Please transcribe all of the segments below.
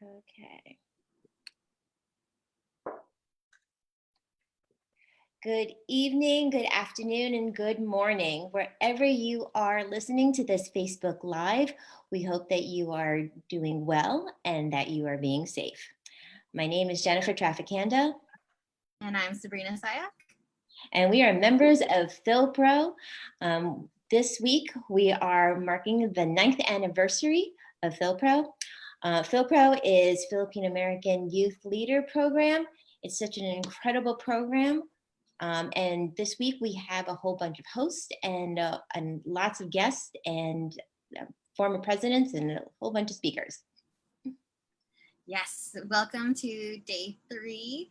Okay. Good evening, good afternoon, and good morning. Wherever you are listening to this Facebook Live, we hope that you are doing well and that you are being safe. My name is Jennifer Traficanda. And I'm Sabrina Sayak. And we are members of FYLPRO. This week, we are marking the 9th anniversary of FYLPRO. FYLPRO is Filipino American Youth Leader Program. It's such an incredible program. And this week we have a whole bunch of hosts and lots of guests and former presidents and a whole bunch of speakers. Yes, welcome to day 3.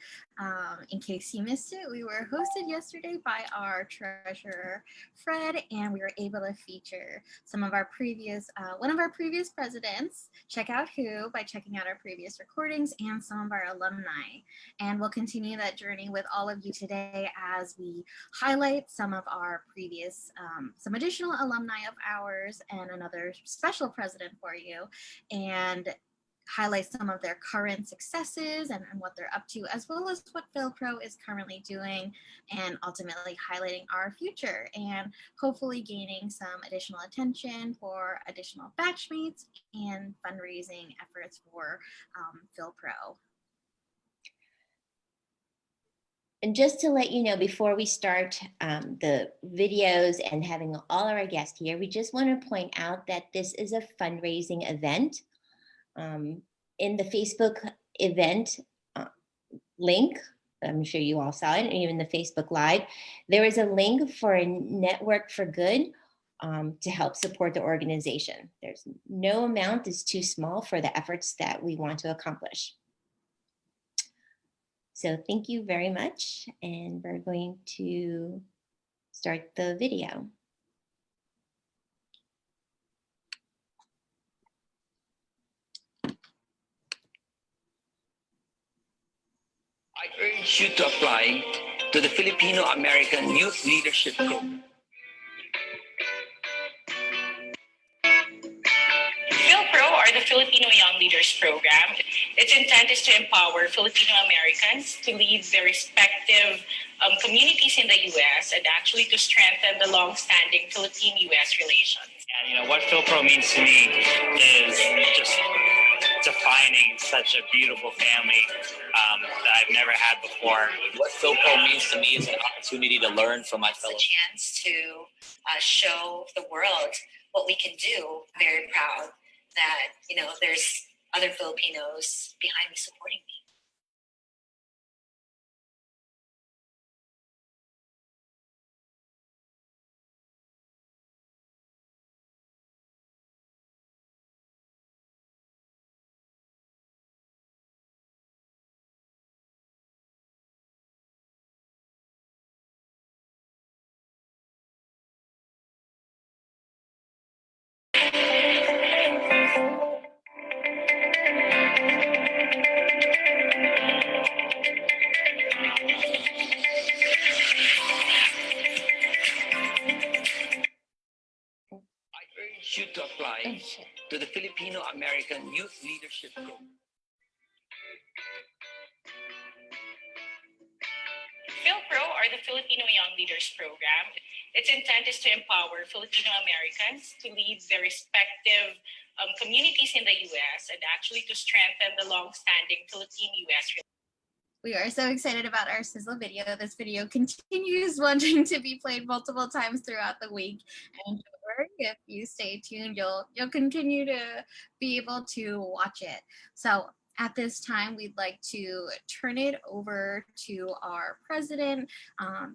In case you missed it, we were hosted yesterday by our treasurer, Fred, and we were able to feature some of our previous, one of our previous presidents, check out who, by checking out our previous recordings, and some of our alumni. And we'll continue that journey with all of you today as we highlight some of our previous, some additional alumni of ours and another special president for you. And highlight some of their current successes and what they're up to, as well as what FYLPRO is currently doing, and ultimately highlighting our future and hopefully gaining some additional attention for additional batchmates and fundraising efforts for FYLPRO. And just to let you know, before we start the videos and having all of our guests here, we just want to point out that this is a fundraising event. In the Facebook event link, I'm sure you all saw it, and even the Facebook Live, there is a link for a Network for Good to help support the organization. There's no amount is too small for the efforts that we want to accomplish. So thank you very much, and we're going to start the video. I urge you to apply to the Filipino American Youth Leadership Program. FYLPRO, or the Filipino Young Leaders Program, its intent is to empower Filipino Americans to lead their respective communities in the U.S. and actually to strengthen the long-standing Philippine-U.S. relations. And what FYLPRO means to me is just defining such a beautiful family that I've never had before. What FYLPRO means to me is an opportunity to learn from my fellow. It's a chance to show the world what we can do. Very proud that, there's other Filipinos behind me supporting me. I urge you to apply to the Filipino American Youth Leadership Program. FYLPRO, or the Filipino Young Leaders Program, its intent is to empower Filipino Americans to lead their respective communities in the U.S. and actually to strengthen the long-standing Philippine-U.S. relations. We are so excited about our sizzle video. This video continues wanting to be played multiple times throughout the week. And don't worry, if you stay tuned, you'll continue to be able to watch it. So at this time, we'd like to turn it over to our president,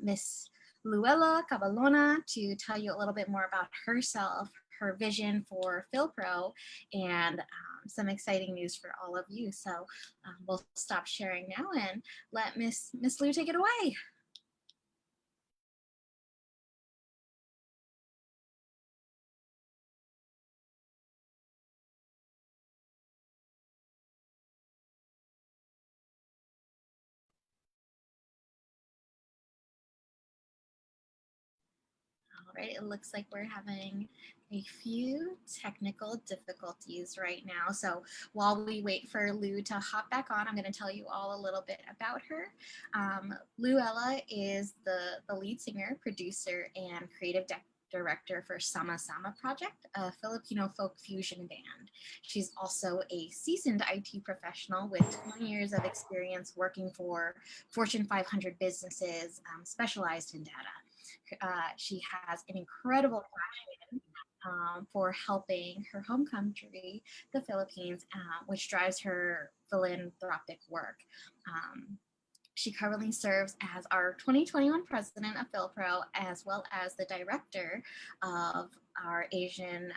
Miss Luella Cabalona, to tell you a little bit more about herself, her vision for FYLPRO, and some exciting news for all of you. So we'll stop sharing now and let Miss Lou take it away. right, it looks like we're having a few technical difficulties right now. So while we wait for Lou to hop back on, I'm going to tell you all a little bit about her. Luella is the lead singer, producer, and creative director for Sama Sama Project, a Filipino folk fusion band. She's also a seasoned IT professional with 20 years of experience working for Fortune 500 businesses specialized in data. She has an incredible passion for helping her home country, the Philippines, which drives her philanthropic work. She currently serves as our 2021 president of FYLPRO, as well as the director of our Asian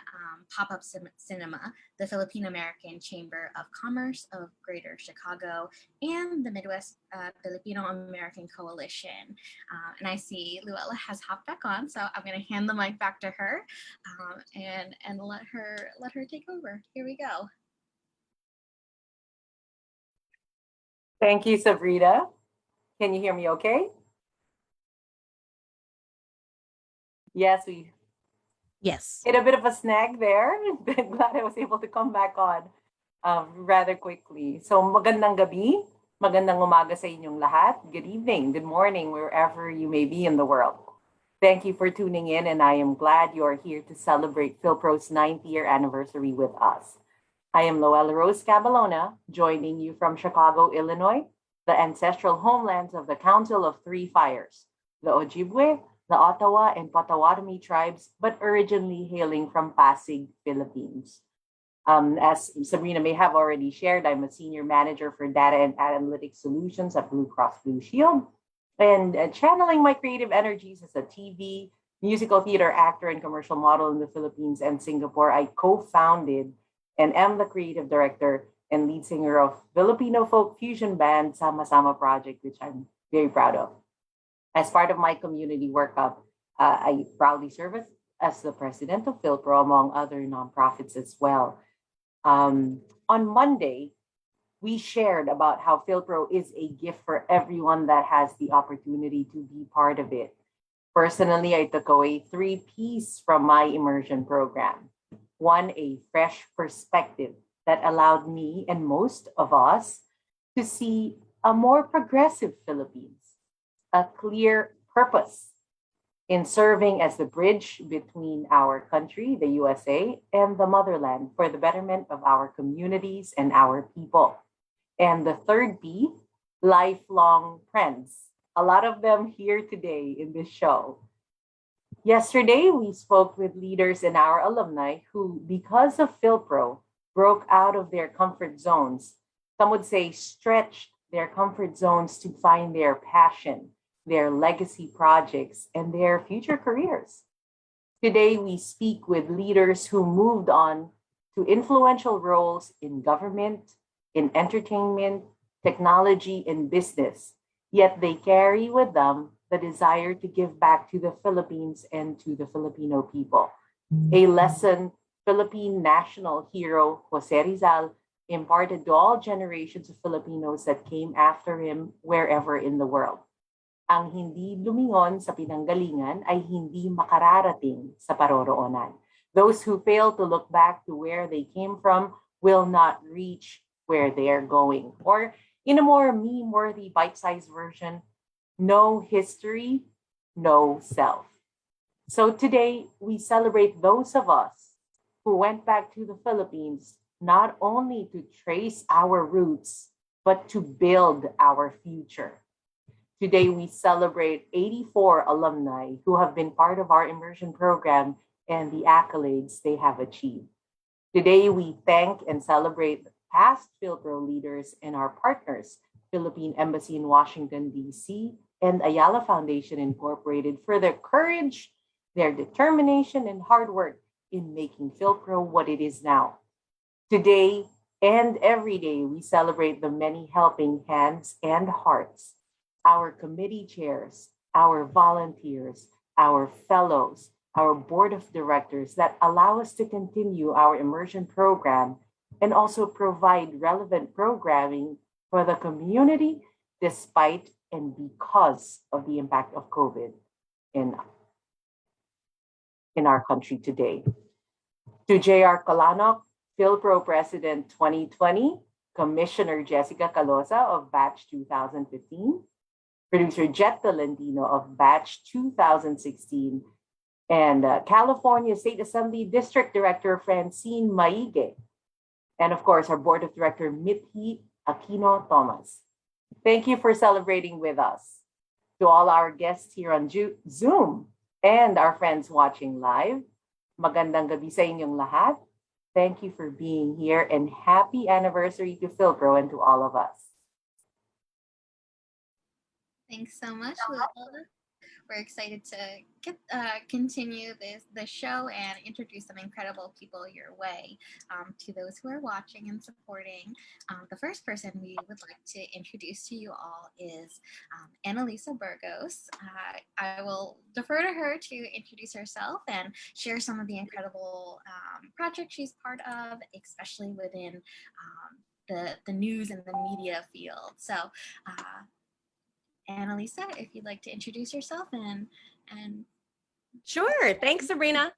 pop-up cinema, the Filipino American Chamber of Commerce of Greater Chicago, and the Midwest Filipino American Coalition. And I see Luella has hopped back on, so I'm going to hand the mic back to her and let her take over. Here we go. Thank you, Sabrina. Can you hear me okay? Yes, we Yes. hit a bit of a snag there. Glad I was able to come back on rather quickly. So magandang gabi, magandang umaga sa inyong lahat. Good evening, good morning, wherever you may be in the world. Thank you for tuning in, and I am glad you are here to celebrate FYLPRO's 9th year anniversary with us. I am Loella Rose Caballona, joining you from Chicago, Illinois, the ancestral homelands of the Council of Three Fires, the Ojibwe, the Ottawa, and Potawatomi tribes, but originally hailing from Pasig, Philippines. As Sabrina may have already shared, I'm a senior manager for data and analytics solutions at Blue Cross Blue Shield. And channeling my creative energies as a TV, musical theater actor, and commercial model in the Philippines and Singapore, I co-founded and am the creative director and lead singer of Filipino folk fusion band Sama Sama Project, which I'm very proud of. As part of my community workup, I proudly serve as the president of FYLPRO, among other nonprofits as well. On Monday, we shared about how FYLPRO is a gift for everyone that has the opportunity to be part of it. Personally, I took away 3 P's from my immersion program. 1, a fresh perspective that allowed me and most of us to see a more progressive Philippines, a clear purpose in serving as the bridge between our country, the USA, and the motherland for the betterment of our communities and our people. And the 3rd P, lifelong friends. A lot of them here today in this show. Yesterday, we spoke with leaders and our alumni who, because of FYLPRO, broke out of their comfort zones. Some would say stretched their comfort zones to find their passion, their legacy projects, and their future careers. Today, we speak with leaders who moved on to influential roles in government, in entertainment, technology, and business, yet they carry with them the desire to give back to the Philippines and to the Filipino people. A lesson Philippine national hero Jose Rizal imparted to all generations of Filipinos that came after him wherever in the world. Ang hindi lumingon sa pinanggalingan ay hindi makararating sa paroroonan. Those who fail to look back to where they came from will not reach where they're going. Or in a more meme-worthy bite-sized version, no history, no self. So today, we celebrate those of us who went back to the Philippines, not only to trace our roots, but to build our future. Today, we celebrate 84 alumni who have been part of our immersion program and the accolades they have achieved. Today, we thank and celebrate past FYLPRO leaders and our partners, Philippine Embassy in Washington, D.C., and Ayala Foundation Incorporated, for their courage, their determination, and hard work in making FYLPRO what it is now. Today and every day, we celebrate the many helping hands and hearts, our committee chairs, our volunteers, our fellows, our board of directors that allow us to continue our immersion program and also provide relevant programming for the community despite and because of the impact of COVID. And in our country today. To J.R. Kalanok, FYLPRO President 2020, Commissioner Jessica Calosa of Batch 2015, Producer Jet Tolentino of Batch 2016, and California State Assembly District Director Francine Maige, and of course, our Board of Director Mithi Aquino Thomas. Thank you for celebrating with us. To all our guests here on Zoom and our friends watching live, magandang gabi sa inyong lahat. Thank you for being here and happy anniversary to FYLPRO and to all of us. Thanks so much, Will. We're excited to continue the show and introduce some incredible people your way. To those who are watching and supporting, the first person we would like to introduce to you all is Annalisa Burgos. I will defer to her to introduce herself and share some of the incredible projects she's part of, especially within the news and the media field. So Annalisa, if you'd like to introduce yourself and Sure. Thanks, Sabrina.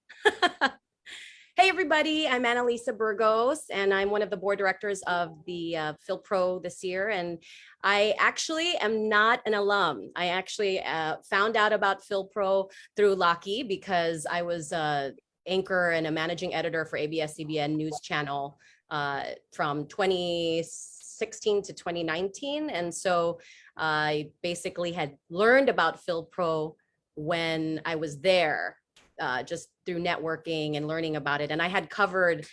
Hey, everybody. I'm Annalisa Burgos, and I'm one of the board directors of the FYLPRO this year. And I actually am not an alum. I actually found out about FYLPRO through Lucky because I was an anchor and a managing editor for ABS-CBN News Channel from 2016 to 2019. And so I basically had learned about FYLPRO when I was there, just through networking and learning about it. And I had covered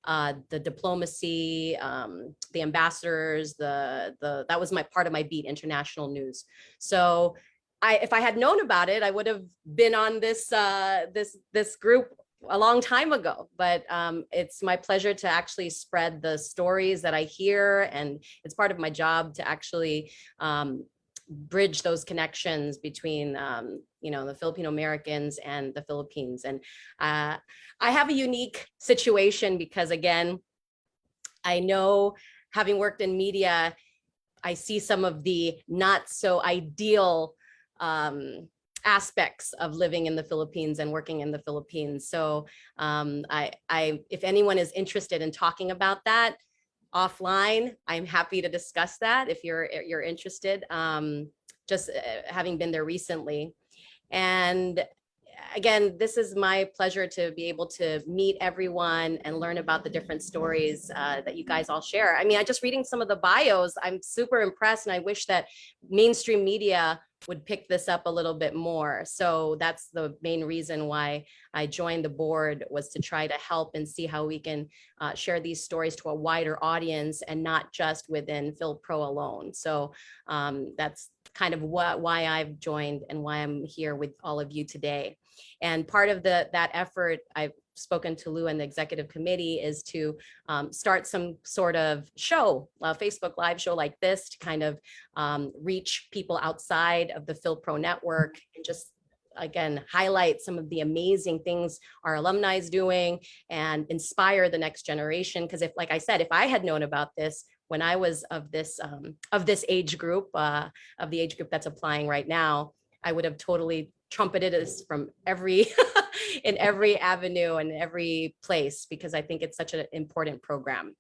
the diplomacy, the ambassadors, that was my part of my beat, international news. So if I had known about it, I would have been on this group a long time ago. But it's my pleasure to actually spread the stories that I hear, and it's part of my job to actually bridge those connections between the Filipino Americans and the Philippines. And I have a unique situation because, again, I know, having worked in media, I see some of the not so ideal aspects of living in the Philippines and working in the Philippines. So if anyone is interested in talking about that offline, I'm happy to discuss that if you're interested, just having been there recently. And again, this is my pleasure to be able to meet everyone and learn about the different stories that you guys all share. I mean, I just reading some of the bios, I'm super impressed, and I wish that mainstream media would pick this up a little bit more. So that's the main reason why I joined the board, was to try to help and see how we can share these stories to a wider audience and not just within FYLPRO alone. So that's kind of why I've joined and why I'm here with all of you today. And part of that effort, I've spoken to Lou and the executive committee, is to start some sort of show, a Facebook Live show like this, to kind of reach people outside of the FYLPRO network and just, again, highlight some of the amazing things our alumni is doing and inspire the next generation. Because like I said, if I had known about this when I was of this age group, of the age group that's applying right now, I would have totally trumpeted us from in every avenue and every place, because I think it's such an important program.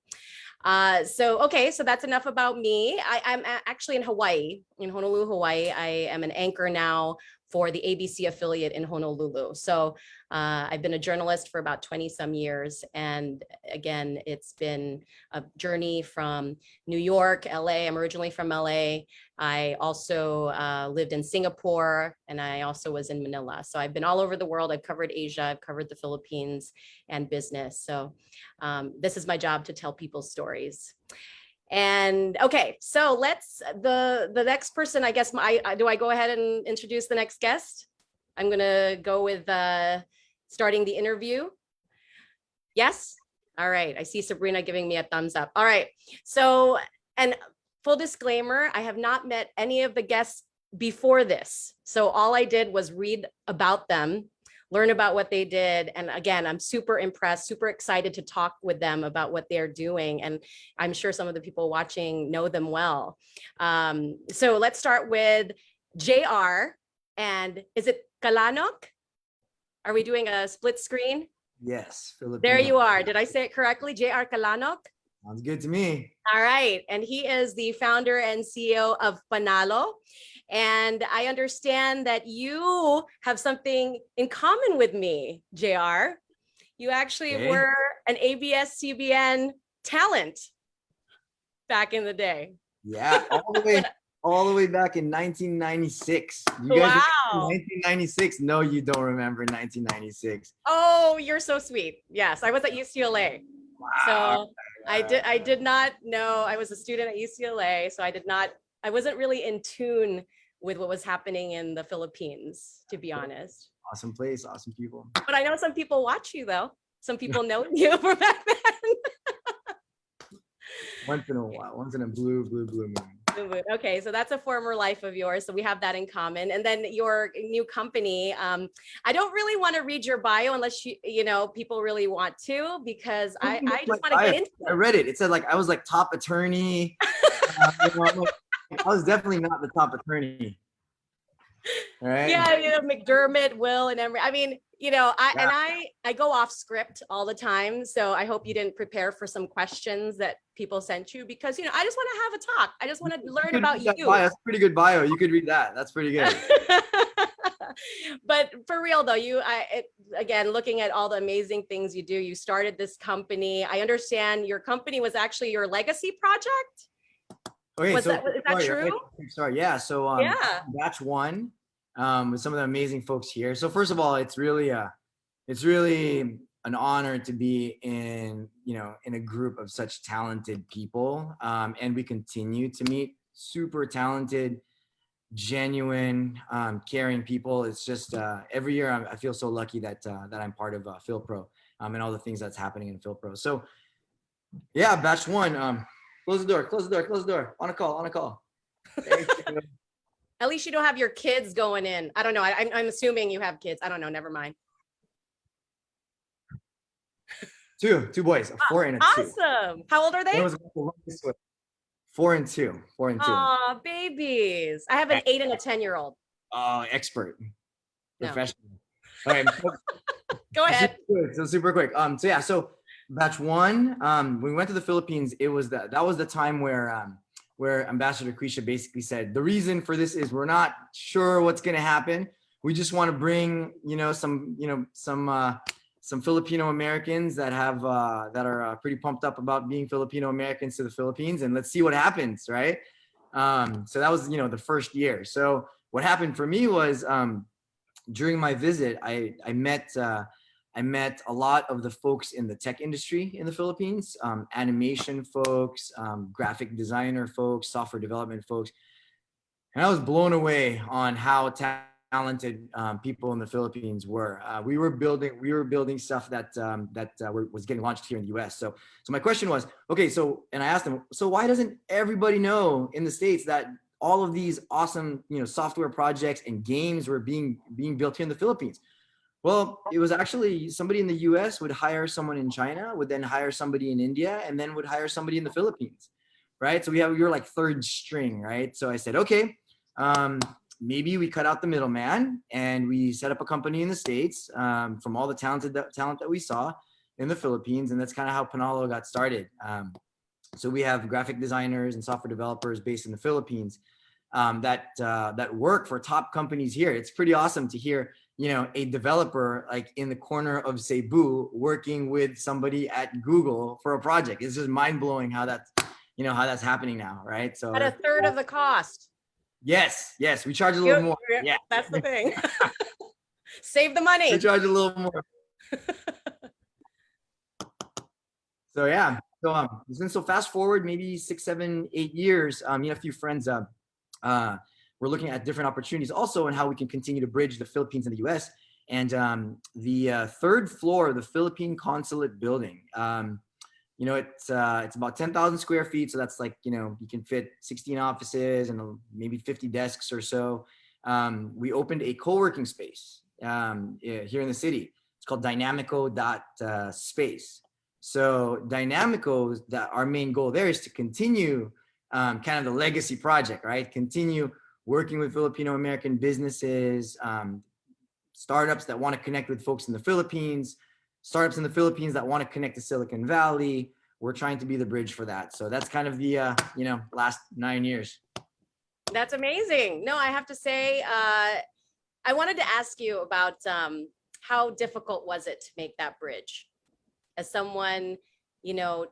So that's enough about me. I'm actually in Hawaii, in Honolulu, Hawaii. I am an anchor now for the ABC affiliate in Honolulu. So I've been a journalist for about 20 some years. And again, it's been a journey from New York, LA. I'm originally from LA. I also lived in Singapore, and I also was in Manila. So I've been all over the world. I've covered Asia, I've covered the Philippines and business. So this is my job, to tell people's stories. And okay, so the next person, I guess, do I go ahead and introduce the next guest? I'm gonna go with starting the interview. Yes? All right, I see Sabrina giving me a thumbs up. All right, so, and full disclaimer, I have not met any of the guests before this. So all I did was read about them, learn about what they did. And again, I'm super impressed, super excited to talk with them about what they're doing. And I'm sure some of the people watching know them well. So let's start with JR. And is it Kalanok? Are we doing a split screen? Yes, Filipino. There you are. Did I say it correctly? J.R. Calanok? Sounds good to me. All right. And he is the founder and CEO of Panalo. And I understand that you have something in common with me, JR. You actually were an ABS-CBN talent back in the day. Yeah, all the way back in 1996. You guys Wow. 1996? No, you don't remember 1996. Oh, you're so sweet. Yes, I was at UCLA. Wow. So I did not know. I was a student at UCLA, so I wasn't really in tune with what was happening in the Philippines, to be honest. Awesome place, awesome people. But I know some people watch you though. Some people know you from back then. Once in a while, once in a blue moon. Okay, so that's a former life of yours. So we have that in common. And then your new company. I don't really want to read your bio unless people really want to, because I just want to get into it. I read it. It said like I was like top attorney. I was definitely not the top attorney. All right. Yeah, McDermott, Will, and Emery. I mean, I go off script all the time. So I hope you didn't prepare for some questions that people sent you, because I just want to have a talk. I just want to learn about you. That's a pretty good bio. You could read that. That's pretty good. But for real though, again, looking at all the amazing things you do, you started this company. I understand your company was actually your legacy project. Okay, is that true? Sorry, yeah. So batch one, with some of the amazing folks here. So first of all, it's really an honor to be in a group of such talented people, and we continue to meet super talented, genuine, caring people. It's just every year I feel so lucky that I'm part of FYLPRO, and all the things that's happening in FYLPRO. So yeah, batch one. Close the door. On a call. At least you don't have your kids going in. I don't know. I'm assuming you have kids. I don't know. Never mind. Two boys, a 4 and a 2. Awesome. How old are they? 4 and 2. Aw, babies. I have an 8 and a 10-year-old. Expert. No. Professional. All right. Go ahead. Super quick. So batch one, we went to the Philippines. It was that was the time where Ambassador Quisha basically said, the reason for this is we're not sure what's going to happen. We just want to bring, some Filipino Americans that are pretty pumped up about being Filipino Americans to the Philippines, and let's see what happens, right? So that was, the first year. So what happened for me was, during my visit, I met a lot of the folks in the tech industry in the Philippines, animation folks, graphic designer folks, software development folks. And I was blown away on how talented people in the Philippines were. We were building stuff that was getting launched here in the US. So my question was, okay, and I asked them, so why doesn't everybody know in the States that all of these awesome, software projects and games were being built here in the Philippines? Well, it was actually somebody in the US would hire someone in China, would then hire somebody in India, and then would hire somebody in the Philippines, right? So we were like third string, right? So I said, okay, maybe we cut out the middleman and we set up a company in the States, from all the talent that we saw in the Philippines. And that's kind of how Panalo got started. So we have graphic designers and software developers based in the Philippines, that work for top companies here. It's pretty awesome to hear, a developer like in the corner of Cebu working with somebody at Google for a project. It's just mind blowing how that's happening now, right? So at a third of the cost. Yes, we charge a little more. Yeah, that's the thing. Save the money. We charge a little more. So yeah, so fast forward maybe 6, 7, 8 years. A few friends. We're looking at different opportunities also and how we can continue to bridge the Philippines and the US. And the third floor of the Philippine Consulate building, it's about 10,000 square feet. So that's like, you can fit 16 offices and maybe 50 desks or so. We opened a co-working space here in the city. It's called Dynamico.space. So Dynamico, our main goal there is to continue kind of the legacy project, right? Continue working with Filipino American businesses, startups that want to connect with folks in the Philippines, startups in the Philippines that want to connect to Silicon Valley. We're trying to be the bridge for that. So that's kind of the, last 9 years. That's amazing. No, I have to say, I wanted to ask you about how difficult was it to make that bridge? As someone,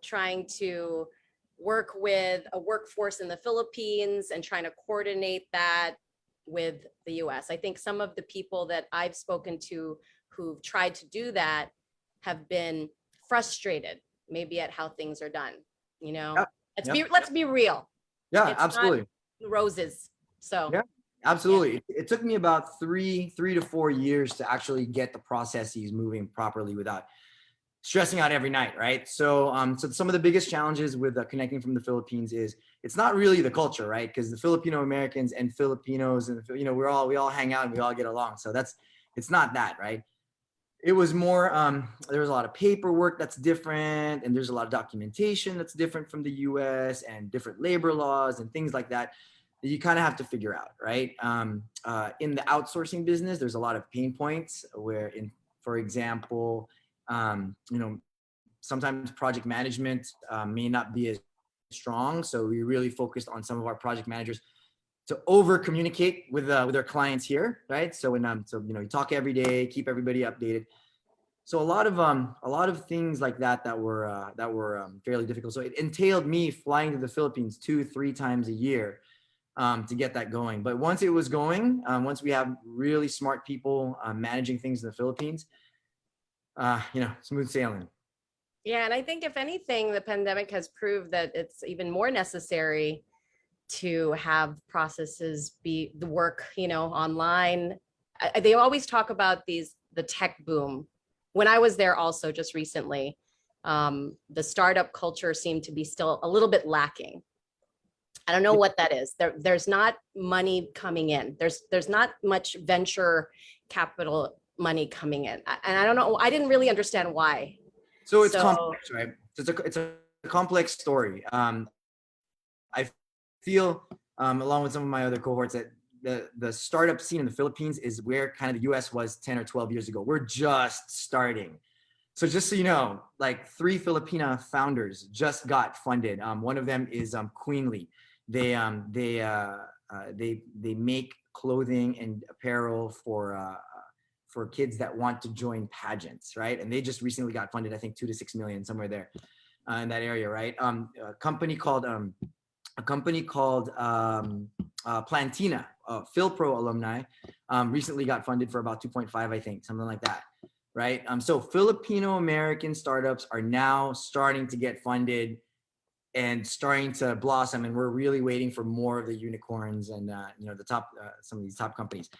trying to work with a workforce in the Philippines and trying to coordinate that with the US. I think some of the people that I've spoken to who've tried to do that have been frustrated maybe at how things are done. Yep. Let's be real. Yeah, It's absolutely. not roses. So yeah, absolutely. It took me about 3 to 4 years to actually get the processes moving properly without stressing out every night, right? So, so some of the biggest challenges with connecting from the Philippines is it's not really the culture, right? Because the Filipino Americans and Filipinos, and we all hang out and we all get along. So it's not that, right? It was more, there was a lot of paperwork that's different, and there's a lot of documentation that's different from the US, and different labor laws and things like that you kind of have to figure out, right? In the outsourcing business, there's a lot of pain points where, for example, sometimes project management may not be as strong. So we really focused on some of our project managers to over communicate with our clients here, right? So when you talk every day, keep everybody updated. So a lot of things like that were fairly difficult. So it entailed me flying to the Philippines 2-3 times a year to get that going. But once it was going, once we have really smart people managing things in the Philippines, smooth sailing. Yeah, and I think if anything, the pandemic has proved that it's even more necessary to have processes be the work, online. They always talk about the tech boom. When I was there also just recently, the startup culture seemed to be still a little bit lacking. I don't know what that is. There's not money coming in. There's not much venture capital money coming in. And I don't know, I didn't really understand why. So it's complex, right? It's a complex story. I feel, along with some of my other cohorts, that the startup scene in the Philippines is where kind of the US was 10 or 12 years ago. We're just starting. So just so you know, like 3 Filipina founders just got funded. One of them is Queenly. They make clothing and apparel for kids that want to join pageants, right? And they just recently got funded, I think 2 to 6 million, somewhere there in that area, right? A company called Plantina, FYLPRO alumni, recently got funded for about 2.5, I think, something like that, right? So Filipino American startups are now starting to get funded and starting to blossom, and we're really waiting for more of the unicorns and the top some of these top companies.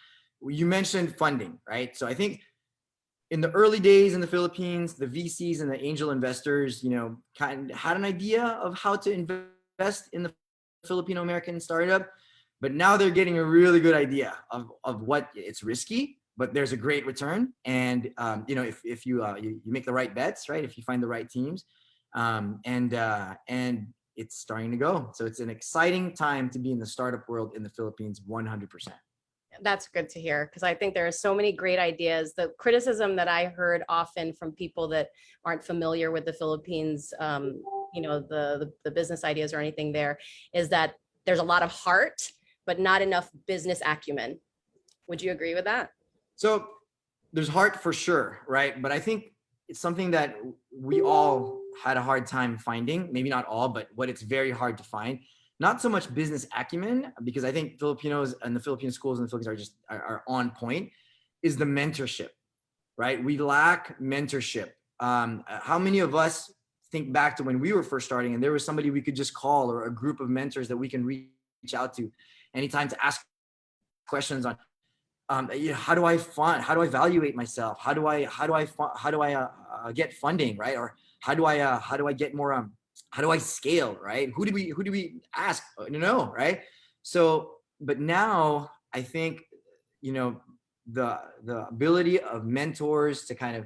You mentioned funding, right? So I think in the early days in the Philippines, the VCs and the angel investors, kind of had an idea of how to invest in the Filipino American startup, but now they're getting a really good idea of what it's risky, but there's a great return. And if you make the right bets, right? If you find the right teams, and it's starting to go. So it's an exciting time to be in the startup world in the Philippines, 100%. That's good to hear, because I think there are so many great ideas. The criticism that I heard often from people that aren't familiar with the Philippines, the business ideas or anything there, is that there's a lot of heart, but not enough business acumen. Would you agree with that? So there's heart for sure, right? But I think it's something that we all had a hard time finding. Maybe not all, but what it's very hard to find. Not so much business acumen, because I think Filipinos and the Philippine schools in the Philippines are on point, is the mentorship, right? We lack mentorship. How many of us think back to when we were first starting and there was somebody we could just call, or a group of mentors that we can reach out to anytime to ask questions on, how do I evaluate myself? How do I get funding, right? Or how do I get more, how do I scale, right? Who do we ask? No, right? So, but now I think, the ability of mentors to kind of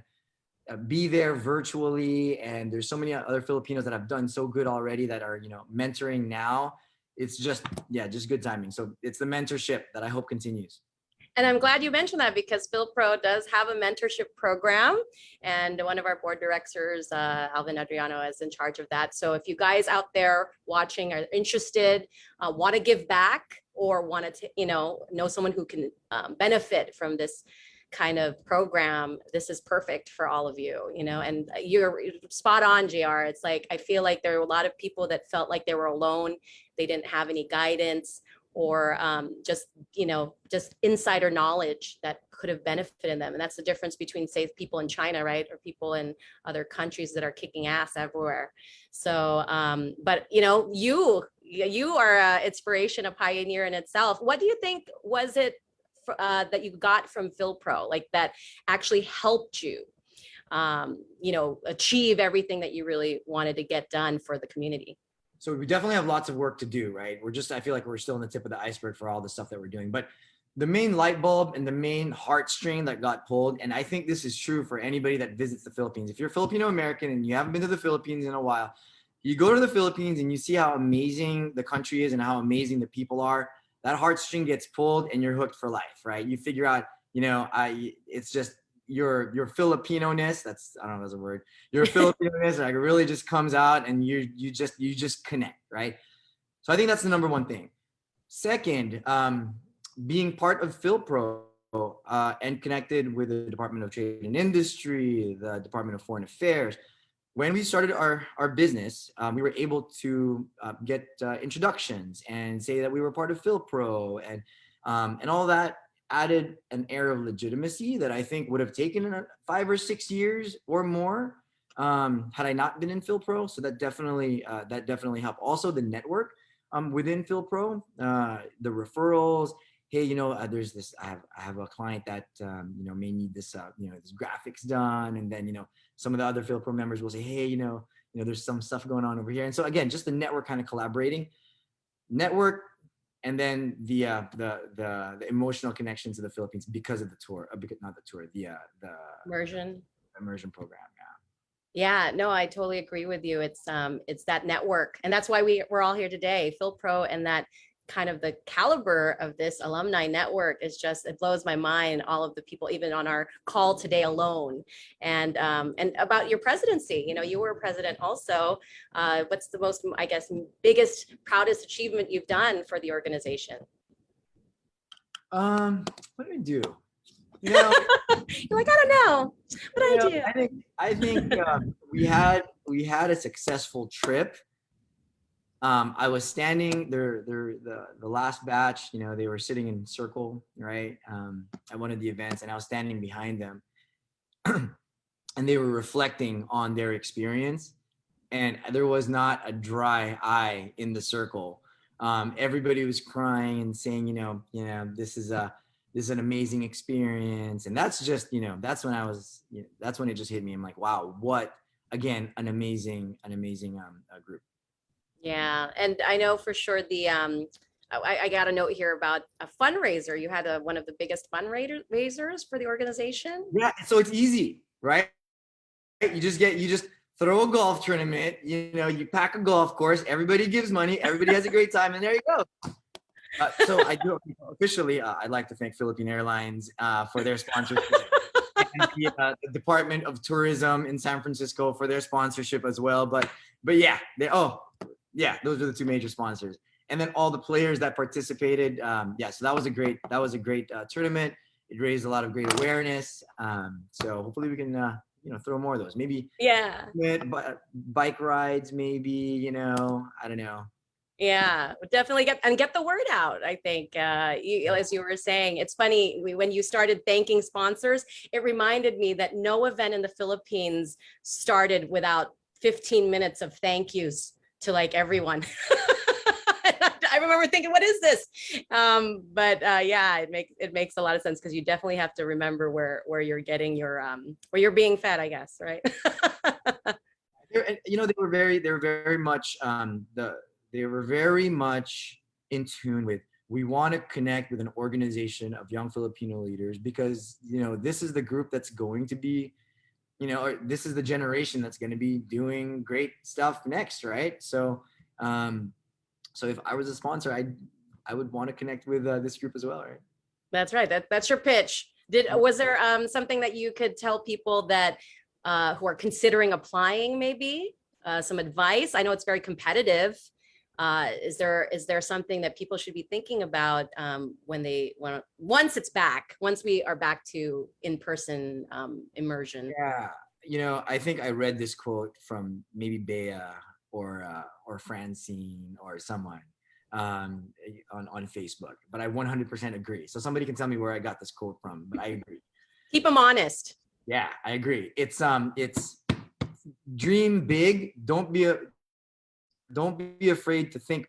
be there virtually, and there's so many other Filipinos that have done so good already that are, mentoring now. It's just good timing. So it's the mentorship that I hope continues. And I'm glad you mentioned that because FYLPRO does have a mentorship program, and one of our board directors, Alvin Adriano, is in charge of that. So if you guys out there watching are interested, want to give back, or want to, know someone who can benefit from this kind of program, this is perfect for all of you, and you're spot on, JR. It's like, I feel like there were a lot of people that felt like they were alone. They didn't have any guidance, or just insider knowledge that could have benefited them. And that's the difference between, say, people in China, right? Or people in other countries that are kicking ass everywhere. So, but you are an inspiration, a pioneer in itself. What do you think was it that you got from FYLPRO, like that actually helped you, achieve everything that you really wanted to get done for the community? So we definitely have lots of work to do, right? I feel like we're still on the tip of the iceberg for all the stuff that we're doing. But the main light bulb and the main heartstring that got pulled, and I think this is true for anybody that visits the Philippines. If you're Filipino American and you haven't been to the Philippines in a while, you go to the Philippines and you see how amazing the country is and how amazing the people are. That heartstring gets pulled and you're hooked for life, right? You figure out, it's just your Filipino-ness, that's, I don't know if that's a word, your Filipino-ness like really just comes out, and you just connect, right? So I think that's the number one thing. Second, being part of FYLPRO and connected with the Department of Trade and Industry, the Department of Foreign Affairs. When we started our business, we were able to get introductions and say that we were part of FYLPRO, and all that added an air of legitimacy that I think would have taken 5 or 6 years or more had I not been in FYLPRO. So that definitely helped. Also, the network within FYLPRO, the referrals. Hey, there's this. I have a client that may need this this graphics done, and then some of the other FYLPRO members will say, hey, there's some stuff going on over here. And so again, just the network kind of collaborating, and then the emotional connection to the Philippines because of the tour, not the tour, the immersion program. Yeah, no, I totally agree with you. It's that network, and that's why we're all here today, FYLPRO, and that kind of the caliber of this alumni network is just, it blows my mind, all of the people even on our call today alone. And about your presidency, you were a president also. What's the most, I guess, biggest, proudest achievement you've done for the organization? What did I do? You're like, I don't know. What did I do? I think we had a successful trip. I was standing there, the last batch, they were sitting in circle, right, at one of the events, and I was standing behind them, and they were reflecting on their experience, and there was not a dry eye in the circle. Everybody was crying and saying, this is an amazing experience, and that's just, that's when that's when it just hit me. I'm like, wow, what, again, an amazing group. Yeah, and I know for sure I got a note here about a fundraiser. You had one of the biggest fundraisers for the organization. Yeah, so it's easy, right? You just throw a golf tournament. You pack a golf course. Everybody gives money. Everybody has a great time, and there you go. So I do officially. I'd like to thank Philippine Airlines for their sponsorship, and the Department of Tourism in San Francisco for their sponsorship as well. But yeah, those are the two major sponsors, and then all the players that participated. So that was a great tournament. It raised a lot of great awareness. So hopefully we can throw more of those. Maybe bike rides. Maybe I don't know. Yeah, definitely get the word out. I think as you were saying, it's funny when you started thanking sponsors, it reminded me that no event in the Philippines started without 15 minutes of thank yous to like everyone. I remember thinking, what is this? But it makes a lot of sense, because you definitely have to remember where you're getting your where you're being fed, I guess, right? They were very much they were very much in tune with, we want to connect with an organization of young Filipino leaders, because this is the group that's going to be, or this is the generation that's going to be doing great stuff next, right? So so if I was a sponsor, I would want to connect with this group as well, right? That's right. That's your pitch. Was there something that you could tell people that who are considering applying, maybe some advice? I know it's very competitive. Is there something that people should be thinking about once we are back to in-person immersion? Yeah, I think I read this quote from maybe Bea or Francine or someone on Facebook, but I 100% agree. So somebody can tell me where I got this quote from, but I agree. Keep them honest. Yeah, I agree. It's dream big. Don't be afraid to think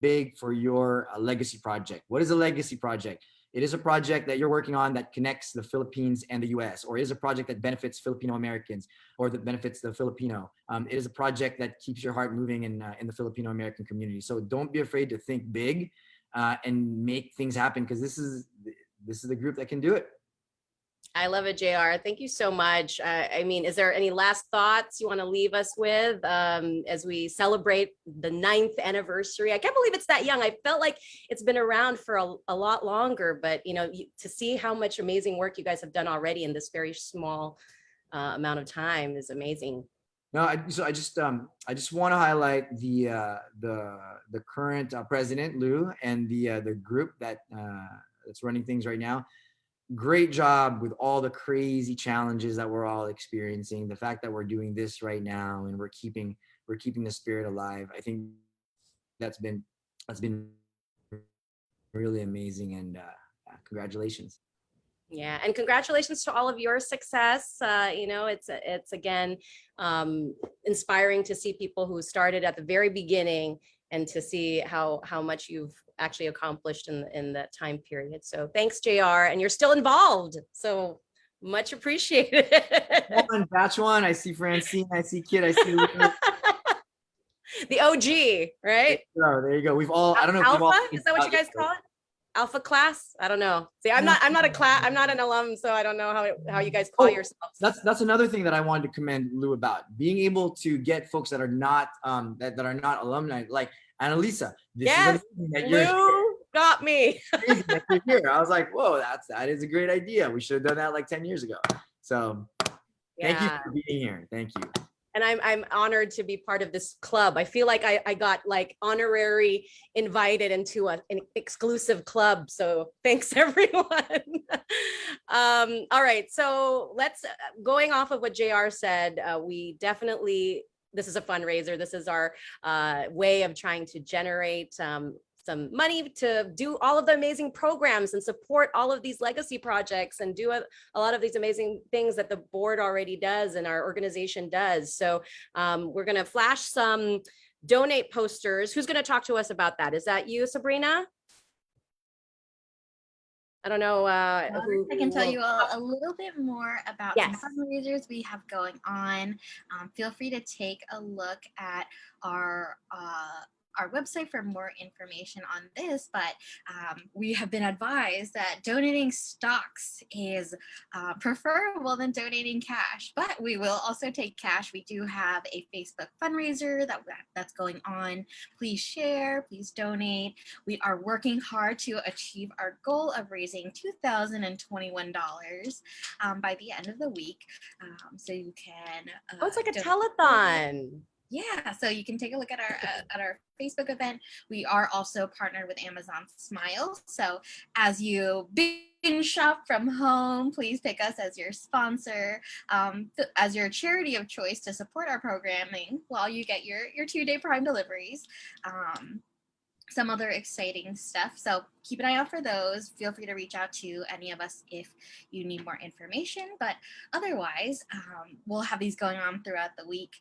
big for your legacy project. What is a legacy project? It is a project that you're working on that connects the Philippines and the US, or is a project that benefits Filipino Americans, or that benefits the Filipino. It is a project that keeps your heart moving in the Filipino American community. So don't be afraid to think big and make things happen, because this is the group that can do it. I love it, JR. Thank you so much. I mean, is there any last thoughts you want to leave us with as we celebrate the 9th anniversary? I can't believe it's that young. I felt like it's been around for a lot longer, but to see how much amazing work you guys have done already in this very small amount of time is amazing. No, I just want to highlight the current president, Lou, and the group that's running things right now. Great job with all the crazy challenges that we're all experiencing. The fact that we're doing this right now and we're keeping the spirit alive. I think that's been really amazing, and congratulations. Yeah, and congratulations to all of your success. It's again inspiring to see people who started at the very beginning and to see how much you've actually accomplished in that time period. So thanks, JR, and you're still involved. So much appreciated. Batch one. I see Francine. I see Kid. I see the OG, right? There you go. We've all. I don't know. Alpha? Is that what you guys call it? Alpha class? I don't know. See, I'm not an alum, so I don't know how you guys call yourselves. That's another thing that I wanted to commend Lou about, being able to get folks that are not that are not alumni, like Annalisa. Yes, Lou got me. That you're here. I was like, whoa, that is a great idea. We should have done that like 10 years ago. So thank you for being here. Thank you. And I'm honored to be part of this club. I feel like I got like honorary invited into an exclusive club. So thanks, everyone. All right, so let's, going off of what JR said, we definitely, this is a fundraiser. This is our way of trying to generate some money to do all of the amazing programs and support all of these legacy projects and do a lot of these amazing things that the board already does and our organization does. So we're going to flash some donate posters. Who's going to talk to us about that? Is that you, Sabrina? I don't know. I can tell you a little bit more about some fundraisers we have going on. Feel free to take a look at our website for more information on this, but we have been advised that donating stocks is preferable than donating cash, but we will also take cash. We do have a Facebook fundraiser that's going on. Please share, please donate. We are working hard to achieve our goal of raising $2,021 by the end of the week. So you can oh, it's like a telethon. Yeah, so you can take a look at our Facebook event. We are also partnered with Amazon Smiles. So as you binge shop from home, please pick us as your sponsor, as your charity of choice to support our programming while you get your 2-day Prime deliveries. Some other exciting stuff. So keep an eye out for those. Feel free to reach out to any of us if you need more information. But otherwise, we'll have these going on throughout the week.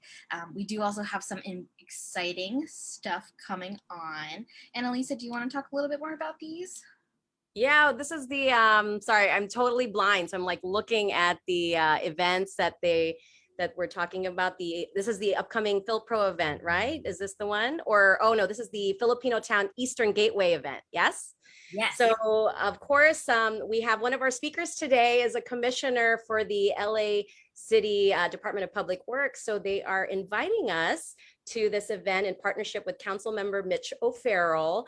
We do also have some exciting stuff coming on. Annalisa, do you want to talk a little bit more about these? Yeah, this is the, sorry, I'm totally blind. So I'm like looking at the events that we're talking about. This is the upcoming FYLPRO event, right? Is this the one? Or, oh no, this is the Filipino Town Eastern Gateway event, yes? Yes. So of course, we have one of our speakers today is a commissioner for the LA City Department of Public Works. So they are inviting us to this event in partnership with Council Member Mitch O'Farrell.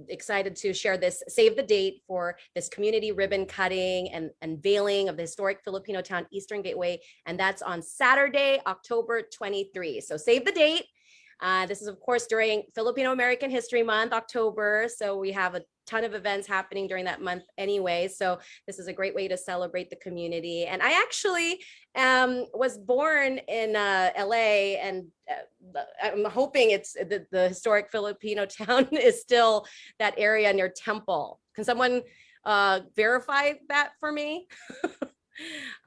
excited to share this, save the date for this community ribbon cutting and unveiling of the historic Filipino town Eastern Gateway. And that's on Saturday, October 23. So save the date. This is, of course, during Filipino American History Month, October. So we have a ton of events happening during that month anyway. So this is a great way to celebrate the community. And I actually was born in LA, and I'm hoping it's the historic Filipino town is still that area near Temple. Can someone verify that for me?